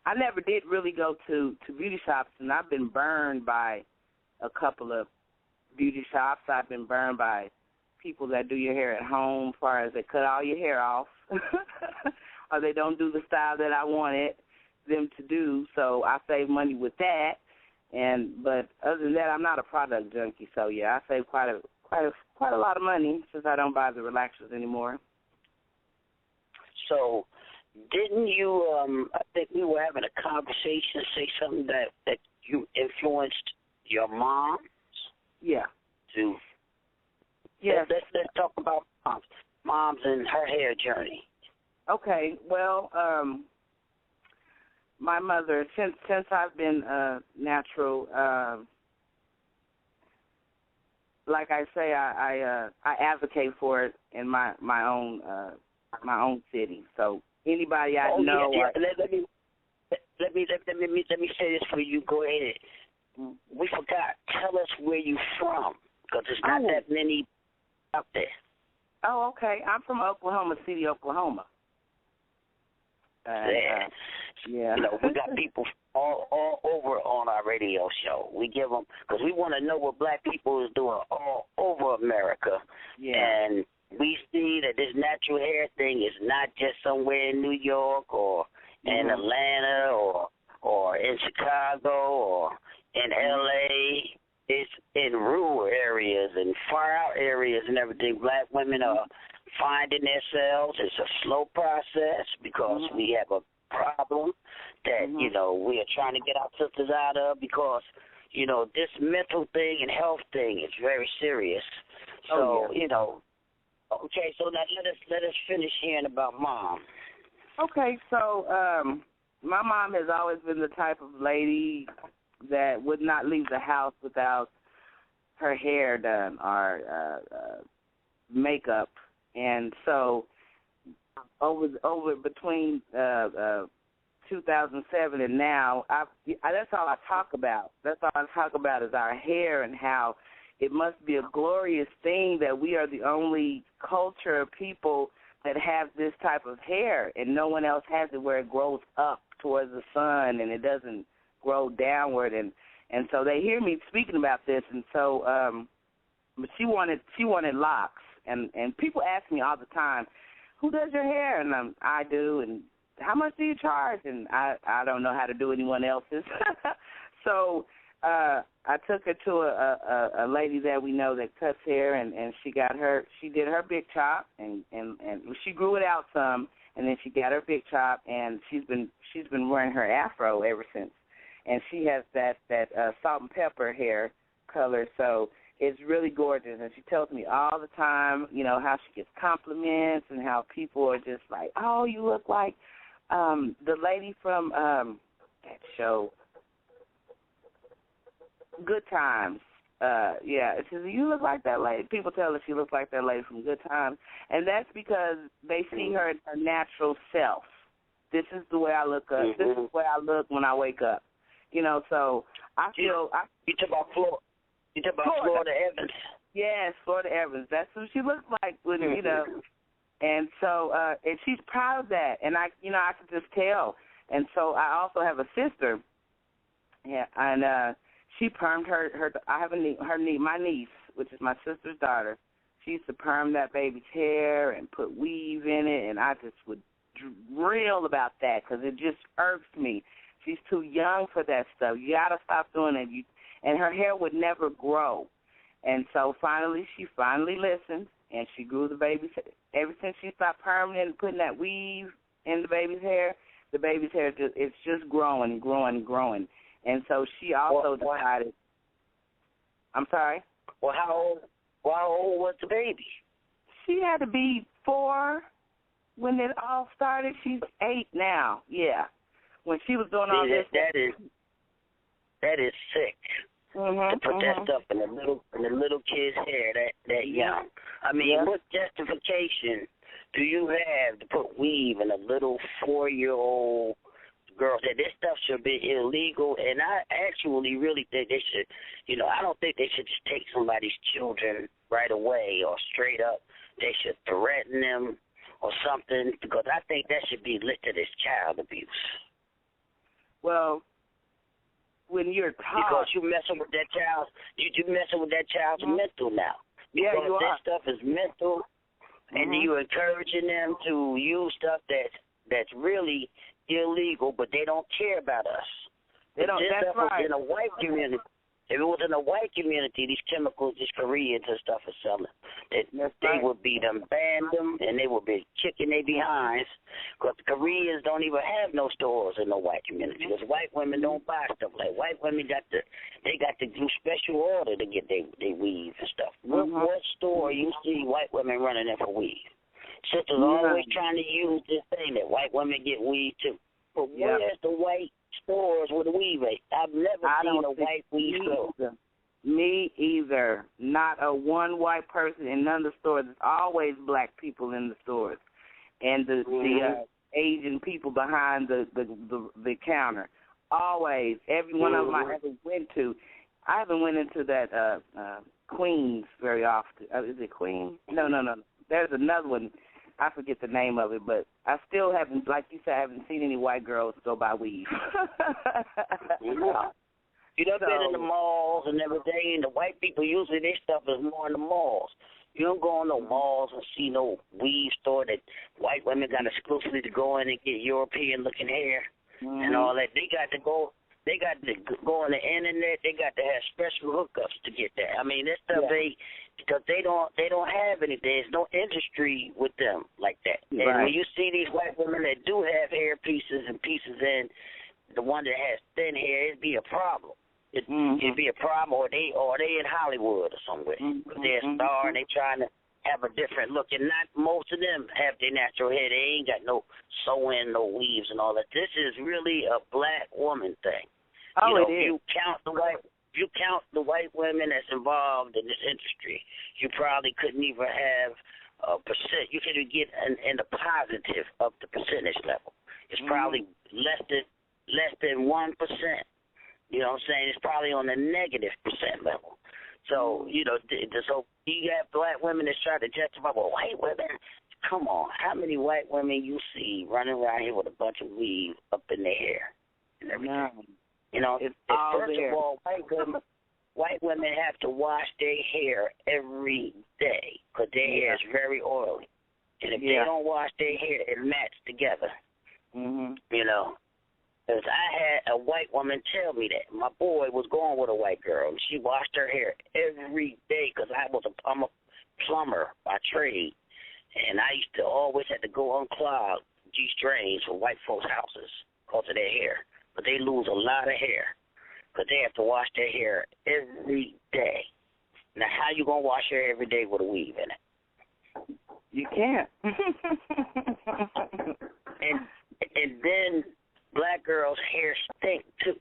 I never did really go to beauty shops, and I've been burned by a couple of beauty shops. I've been burned by people that do your hair at home as far as they cut all your hair off or they don't do the style that I wanted them to do, so I save money with that. But other than that, I'm not a product junkie, so yeah, I save quite a lot of money since I don't buy the relaxers anymore. So didn't you, I think we were having a conversation, say something that you influenced your mom? Yeah. To Yes. Let's talk about moms and her hair journey. Okay. Well, my mother, since I've been natural, like I say, I advocate for it in my own city. So anybody I know. Yeah. Let me say this for you. Go ahead. We forgot. Tell us where you from, because there's not that many out there. Oh, okay. I'm from Oklahoma City, Oklahoma. Yeah. You know, we got people all over on our radio show. We give them, because we want to know what black people is doing all over America. Yeah. And we see that this natural hair thing is not just somewhere in New York or in Atlanta or in Chicago or in L.A. It's in rural areas and far out areas and everything. Black women are finding themselves. It's a slow process because we have a problem that, you know, we are trying to get our sisters out of, because, you know, this mental thing and health thing is very serious. So, you know, okay, so now let us finish hearing about Mom. Okay, so my mom has always been the type of lady that would not leave the house without her hair done or makeup. And so over between 2007 and now, that's all I talk about. That's all I talk about is our hair and how it must be a glorious thing that we are the only culture of people that have this type of hair, and no one else has it, where it grows up towards the sun and it doesn't grow downward. And so they hear me speaking about this, and so but she wanted locks, and people ask me all the time, who does your hair? And I do. And how much do you charge? And I don't know how to do anyone else's. So I took her to a lady that we know that cuts hair, and she did her big chop, and she grew it out some, and then she got her big chop, and she's been wearing her afro ever since. And she has that salt and pepper hair color, so it's really gorgeous. And she tells me all the time, you know, how she gets compliments and how people are just like, oh, you look like the lady from that show, Good Times. She says, you look like that lady. People tell her she looks like that lady from Good Times. And that's because they see her in her natural self. This is the way I look up. This is the way I look when I wake up. You know, so I feel... You talk about Florida Evans. Yes, Florida Evans. That's who she looks like, you know. And so, and she's proud of that. And I can just tell. And so I also have a sister. Yeah, and she permed her. I have my niece, which is my sister's daughter. She used to perm that baby's hair and put weave in it, and I just would reel about that because it just irks me. She's too young for that stuff. You got to stop doing it. And her hair would never grow. And so she finally listened, and she grew the baby's hair. Ever since she stopped perming and putting that weave in the baby's hair it's just growing and growing and growing. And so she also decided. I'm sorry? Well, how old was the baby? She had to be 4 when it all started. She's 8 now. Yeah. When she was doing all this. That is sick. To put that stuff in the little kid's hair that young. I mean, what justification do you have to put weave in a little 4-year-old girl? That this stuff should be illegal, and I actually really think they should. You know, I don't think they should just take somebody's children right away or straight up. They should threaten them or something, because I think that should be listed as child abuse. Well, when you're taught, because you messing with that child, you messing with that child's mental now. Because you this are. stuff is mental, and you're encouraging them to use stuff that's really illegal, but they don't care about us. They don't. That's right. In a white community, If it was in the white community, these chemicals, these Koreans and stuff are selling. They would be them, ban them, and they would be kicking their behinds, because the Koreans don't even have no stores in the white community. Because white women don't buy stuff like white women got to do special order to get their weave and stuff. What store you see white women running in for weave? Sisters always trying to use this thing that white women get weave too. But where's the white stores with the weave at? I've never seen a white weave store. Me either. Not a one white person in none of the stores. There's always black people in the stores, and the Asian people behind the counter. Always. Every one of them I ever went to. I haven't went into that Queens very often. Is it Queens? No. There's another one. I forget the name of it, but I still haven't, like you said, I haven't seen any white girls go buy weed. You done been in the malls and everything, and the white people usually their stuff is more in the malls. You don't go in no malls and see no weave store that white women got exclusively to go in and get European-looking hair and all that. They got to go on the internet. They got to have special hookups to get that. I mean, this stuff because they don't have anything. There's no industry with them like that. And when you see these white women that do have hair pieces and pieces in, the one that has thin hair, it'd be a problem. It'd be a problem, or they in Hollywood or somewhere. They're a star and they trying to have a different look, and not most of them have their natural hair. They ain't got no sew-in, no weaves and all that. This is really a black woman thing. It is. If you count the white women that's involved in this industry, you probably couldn't even have a percent. You couldn't get in the positive of the percentage level. It's probably less than 1%. You know what I'm saying? It's probably on the negative percent level. So, so you have black women that try to justify, well, white women, come on. How many white women you see running around here with a bunch of weave up in their hair and everything? It's all first there. of all, white women have to wash their hair every day because their hair is very oily. And if they don't wash their hair, it mats together. Because I had a white woman tell me that. My boy was going with a white girl, and she washed her hair every day because I'm a plumber by trade. And I used to always have to go unclog these drains for white folks' houses because of their hair. But they lose a lot of hair because they have to wash their hair every day. Now, how you going to wash your hair every day with a weave in it? You can't. And then black girls' hair stink, too,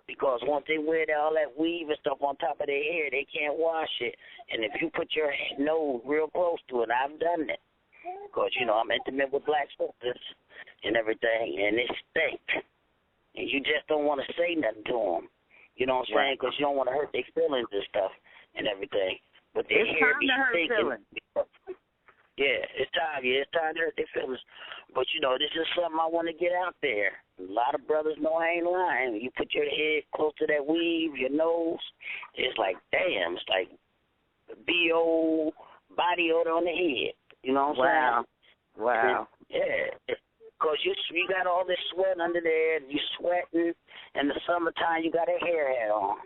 because once they wear all that weave and stuff on top of their hair, they can't wash it. And if you put your nose real close to it, I've done it, because, I'm intimate with black sisters and everything, and it stink. And you just don't want to say nothing to them. You know what I'm saying? Because you don't want to hurt their feelings and stuff and everything. But their hair be stinking. Yeah, it's time to hurt their feelings. But, this is something I want to get out there. A lot of brothers know I ain't lying. You put your head close to that weave, your nose, it's like, damn, it's like B.O. body odor on the head. You know what I'm saying? Wow. Because you got all this sweat under there, you sweating. In the summertime, you got a hair hat on.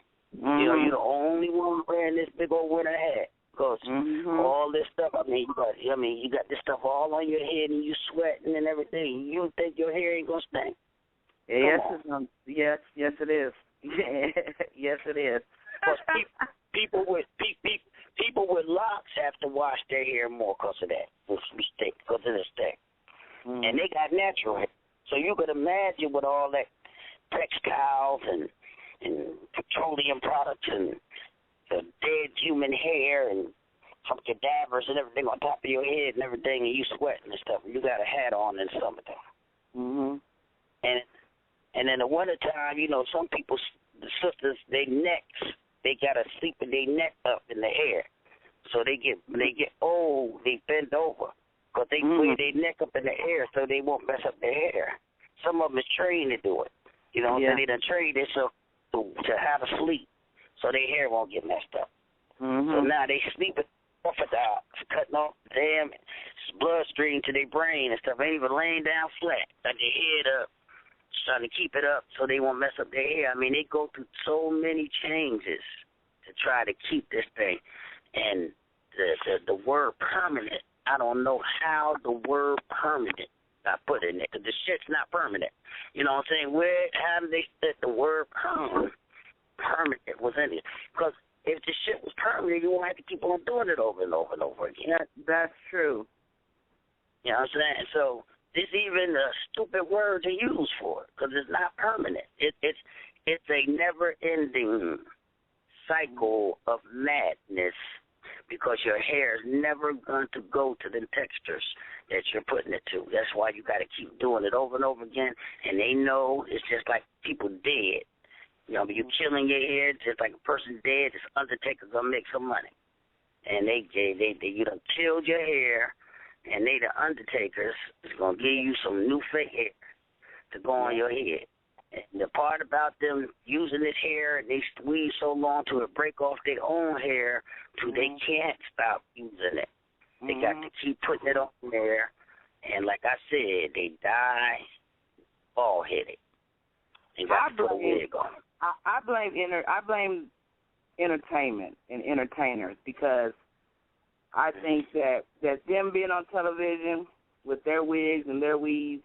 You're the only one wearing this big old winter hat. Because all this stuff, you got this stuff all on your head and you sweating and everything. You think your hair ain't gonna stink? Yes, it is. Yes, it is. Because people with locks have to wash their hair more because of that. Because of the stink. And they got natural hair. So you could imagine with all that textiles and petroleum products and the dead human hair and some cadavers and everything on top of your head and everything, and you sweating and stuff. You got a hat on in the summertime. And in the wintertime, some people, the sisters, their necks, they got to sleep with their neck up in the hair. So when they get old, they bend over. Because they wear their neck up in the air so they won't mess up their hair. Some of them is trained to do it. You know what I'm saying? They done trained themselves to how to sleep so their hair won't get messed up. So now they sleep orthodox, cutting off the damn bloodstream to their brain and stuff. Ain't even laying down flat. Got their head up, trying to keep it up so they won't mess up their hair. I mean, they go through so many changes to try to keep this thing. And the word permanent, I don't know how the word permanent got put in there, because the shit's not permanent. You know what I'm saying? How did they fit the word permanent was in it? Because if the shit was permanent, you won't have to keep on doing it over and over and over again. That's true. You know what I'm saying? So this even a stupid word to use for it, because it's not permanent. It's a never-ending cycle of madness, because your hair is never going to go to the textures that you're putting it to. That's why you got to keep doing it over and over again. And they know it's just like people dead. You know, you're killing your hair just like a person dead. This undertaker gonna make some money, and they you done killed your hair, and they the undertakers is gonna give you some new fake hair to go on your head. And the part about them using this hair, they squeeze so long to it break off their own hair, till they can't stop using it. They got to keep putting it on there, and like I said, they die bald headed. They got to put a wig on. I blame entertainment and entertainers, because I think that them being on television with their wigs and their weaves,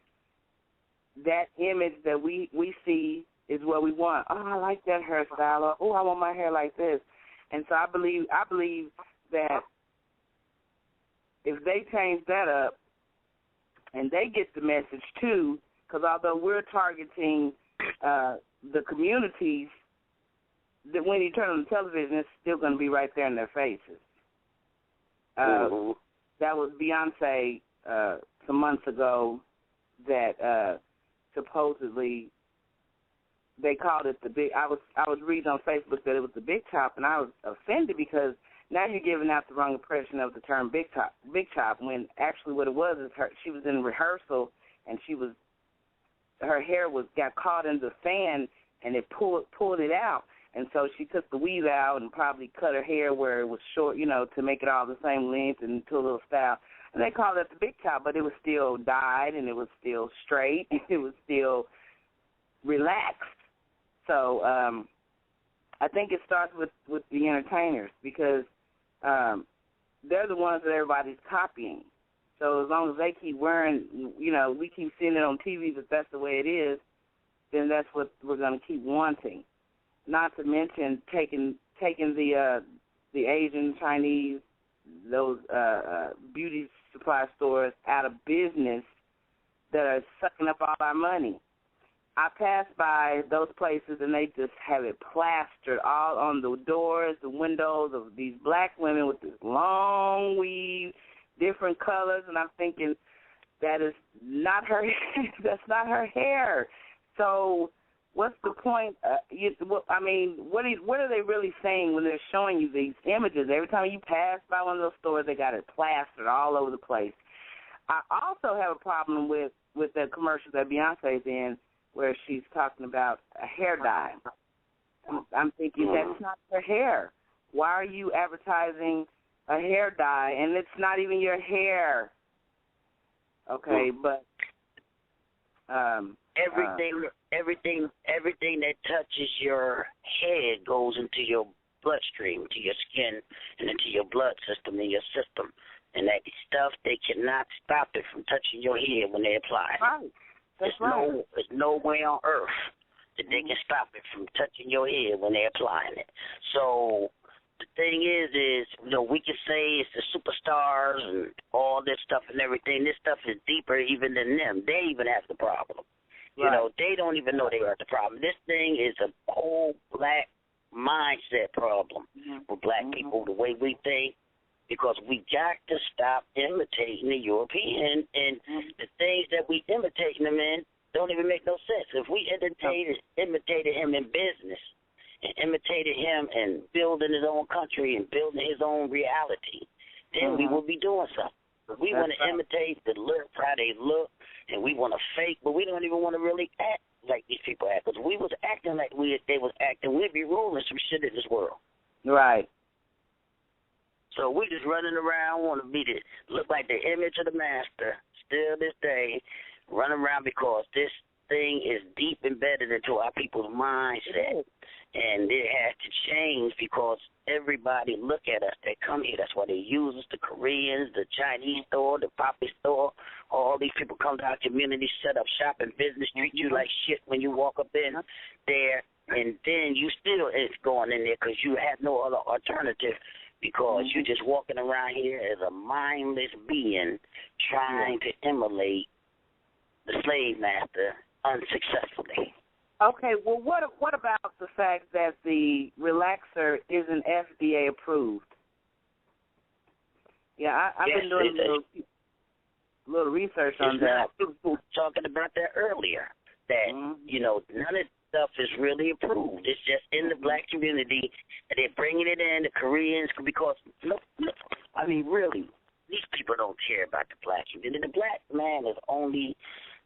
that image that we see is what we want. Oh, I like that hairstyle. Or, oh, I want my hair like this. And so I believe that if they change that up and they get the message too, because although we're targeting the communities, that when you turn on the television, it's still going to be right there in their faces. That was Beyonce some months ago that supposedly they called it the big. I was reading on Facebook that it was the big chop, and I was offended because now you're giving out the wrong impression of the term big chop, when actually what it was is she was in rehearsal and her hair got caught in the fan and it pulled it out, and so she took the weave out and probably cut her hair where it was short, to make it all the same length and to a little style. And they called it the big chop, but it was still dyed and it was still straight and it was still relaxed. So I think it starts with the entertainers, because they're the ones that everybody's copying. So as long as they keep wearing, we keep seeing it on TV that that's the way it is, then that's what we're going to keep wanting. Not to mention taking the Asian, Chinese, those beauty supply stores out of business that are sucking up all our money. I pass by those places and they just have it plastered all on the doors, the windows of these black women with this long weave, different colors, and I'm thinking that is not her. That's not her hair. So what's the point? What are they really saying when they're showing you these images? Every time you pass by one of those stores, they got it plastered all over the place. I also have a problem with the commercial that Beyonce's in, where she's talking about a hair dye. I'm thinking that's not her hair. Why are you advertising a hair dye, and it's not even your hair? Okay, but everything that touches your head goes into your bloodstream, to your skin, and into your blood system and your system. And that stuff, they cannot stop it from touching your head when they apply it. Right. There's no way on earth that they can stop it from touching your head when they're applying it. So the thing is we can say it's the superstars and all this stuff and everything. This stuff is deeper even than them. They even have the problem. Right. They don't even know they are the problem. This thing is a whole black mindset problem with black people, the way we think, because we got to stop imitating the European, and the things that we imitating them in don't even make no sense. If we imitated him in business and imitated him in building his own country and building his own reality, then we will be doing something. But we want to imitate the look, how they look, and we want to fake, but we don't even want to really act like these people act. Because if we was acting like they was acting, we'd be ruling some shit in this world. Right. So we just running around, want to look like the image of the master, still this day, running around because this thing is deep embedded into our people's mindset. And it has to change because everybody look at us. They come here. That's why they use us, the Koreans, the Chinese store, the Poppy store. All these people come to our community, set up shop and business, treat you like shit when you walk up in there. And then you still is going in there because you have no other alternative because you're just walking around here as a mindless being trying to emulate the slave master unsuccessfully. Okay, well, what about the fact that the relaxer isn't FDA approved? Yeah, I've been doing a little research on that. We were talking about that earlier, that, you know, none of stuff is really approved. It's just in the black community, and they're bringing it in, the Koreans, because, look, I mean, really, these people don't care about the black community. The black man is only...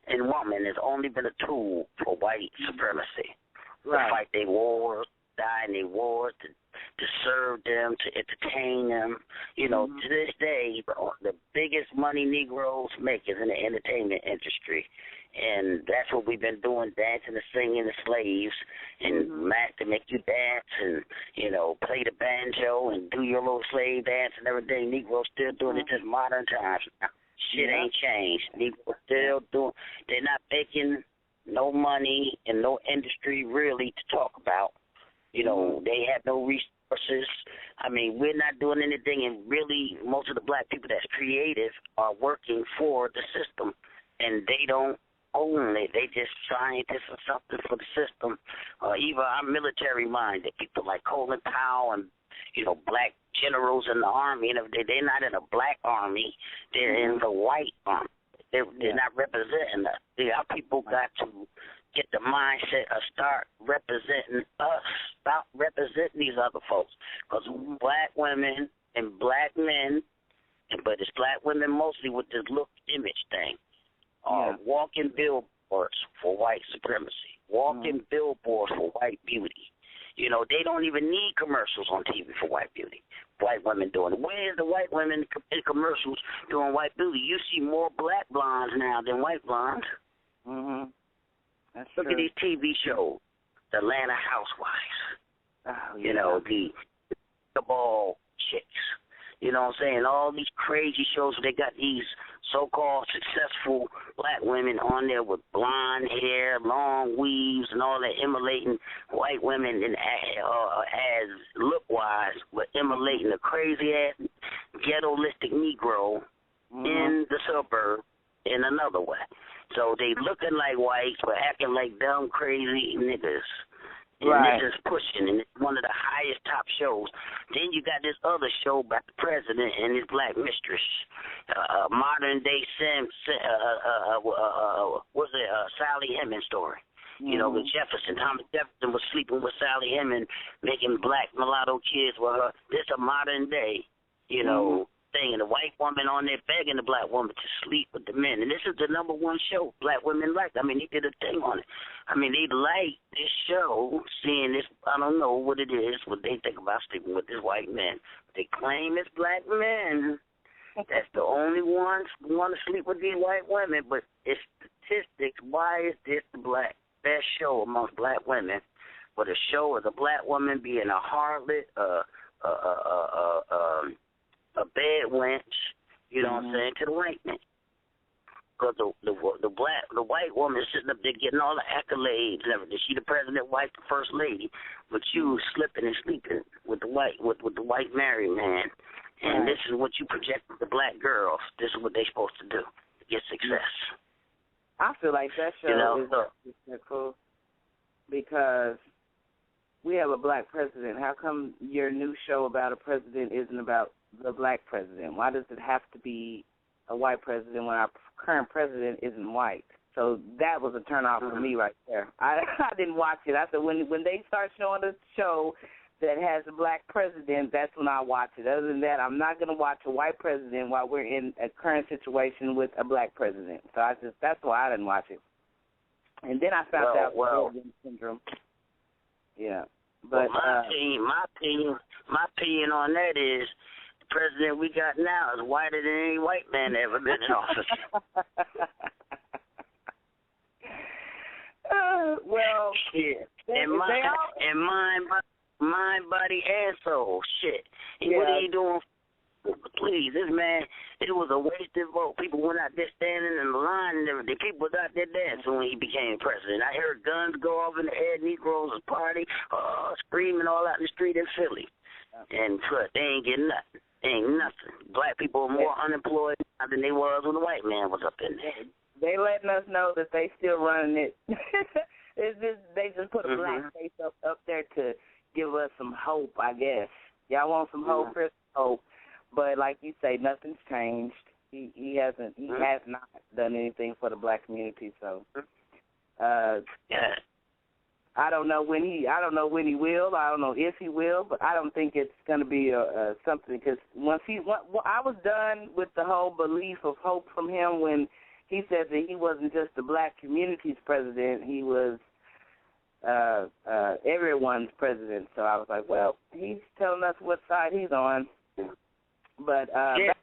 and woman has only been a tool for white supremacy. Right. To fight their wars, die in their wars, to serve them, to entertain them. You know, to this day, the biggest money Negroes make is in the entertainment industry. And that's what we've been doing, dancing and singing the slaves and to make you dance and, you know, play the banjo and do your little slave dance and everything. Negroes still doing it just modern times now. Shit ain't changed. People still doing. They're not making no money and no industry really to talk about. You know, they have no resources. I mean, we're not doing anything, and really, most of the black people that's creative are working for the system, and they don't own it. They just scientists or something for the system. Even our military-minded people like Colin Powell and, you know, black generals in the army, and they're not in a black army, they're in the white army. They're not representing us. Our people got to get the mindset of start representing us, stop representing these other folks. Because black women and black men, but it's black women mostly with this look image thing, walking billboards for white supremacy, walking billboards for white beauty. You know, they don't even need commercials on TV for white beauty. White women doing it. Where's the white women in commercials doing white beauty? You see more black blondes now than white blondes. That's Look true. at these TV shows, the Atlanta Housewives. Oh, you know, the ball chicks. You know what I'm saying? All these crazy shows where they got these so-called successful black women on there with blonde hair, long weaves, and all that, emulating white women and as look-wise, but emulating a crazy-ass ghetto-listic Negro in the suburb in another way. So they looking like whites but acting like dumb, crazy niggas. And this is pushing, and it's one of the highest top shows. Then you got this other show about the president and his black mistress, modern day Sally Hemings story. You know, with Jefferson. Thomas Jefferson was sleeping with Sally Hemings, making black mulatto kids with her. This a modern day, you know, thing. And the white woman on there begging the black woman to sleep with the men. And this is the #1 show black women like. I mean, they did a thing on it. I mean, they like this show, seeing this. I don't know what it is, what they think about sleeping with this white man. They claim it's black men. That's the only ones who want to sleep with these white women. But it's statistics. Why is this the best show amongst black women? But a show of a black woman being a harlot, a bed wench, you know what I'm saying, to the white man. Because the white woman is sitting up there getting all the accolades and everything. She the president, wife, the first lady, but you slipping and sleeping with the white married man. And this is what you project to the black girls. This is what they're supposed to do to get success. I feel like that show is disrespectful because we have a black president. How come your new show about a president isn't about the black president? Why does it have to be a white president when our current president isn't white? So that was a turnoff for me right there. I didn't watch it. I said when they start showing a show that has a black president, that's when I watch it. Other than that, I'm not going to watch a white president while we're in a current situation with a black president. So that's why I didn't watch it. And then I found out Williams syndrome. Yeah. But my opinion on that is the president we got now is whiter than any white man ever been in office. Well, shit. And mind, body, and soul. Shit. Yeah. What are you doing? Please, this man, it was a wasted vote. People went out there standing in the line and everything. People was out there dancing when he became president. I heard guns go off in the air, Negroes was party, screaming all out in the street in Philly. And they ain't getting nothing. Ain't nothing. Black people are more unemployed now than they was when the white man was up in there. They letting us know that they still running it. They just put a black face up there to give us some hope, I guess. Y'all want some hope, Chris? Hope. But like you say, nothing's changed. He has not done anything for the black community. So, I don't know when he will. I don't know if he will. But I don't think it's going to be something, because I was done with the whole belief of hope from him when he said that he wasn't just the black community's president. He was everyone's president. So I was like, well, he's telling us what side he's on. But back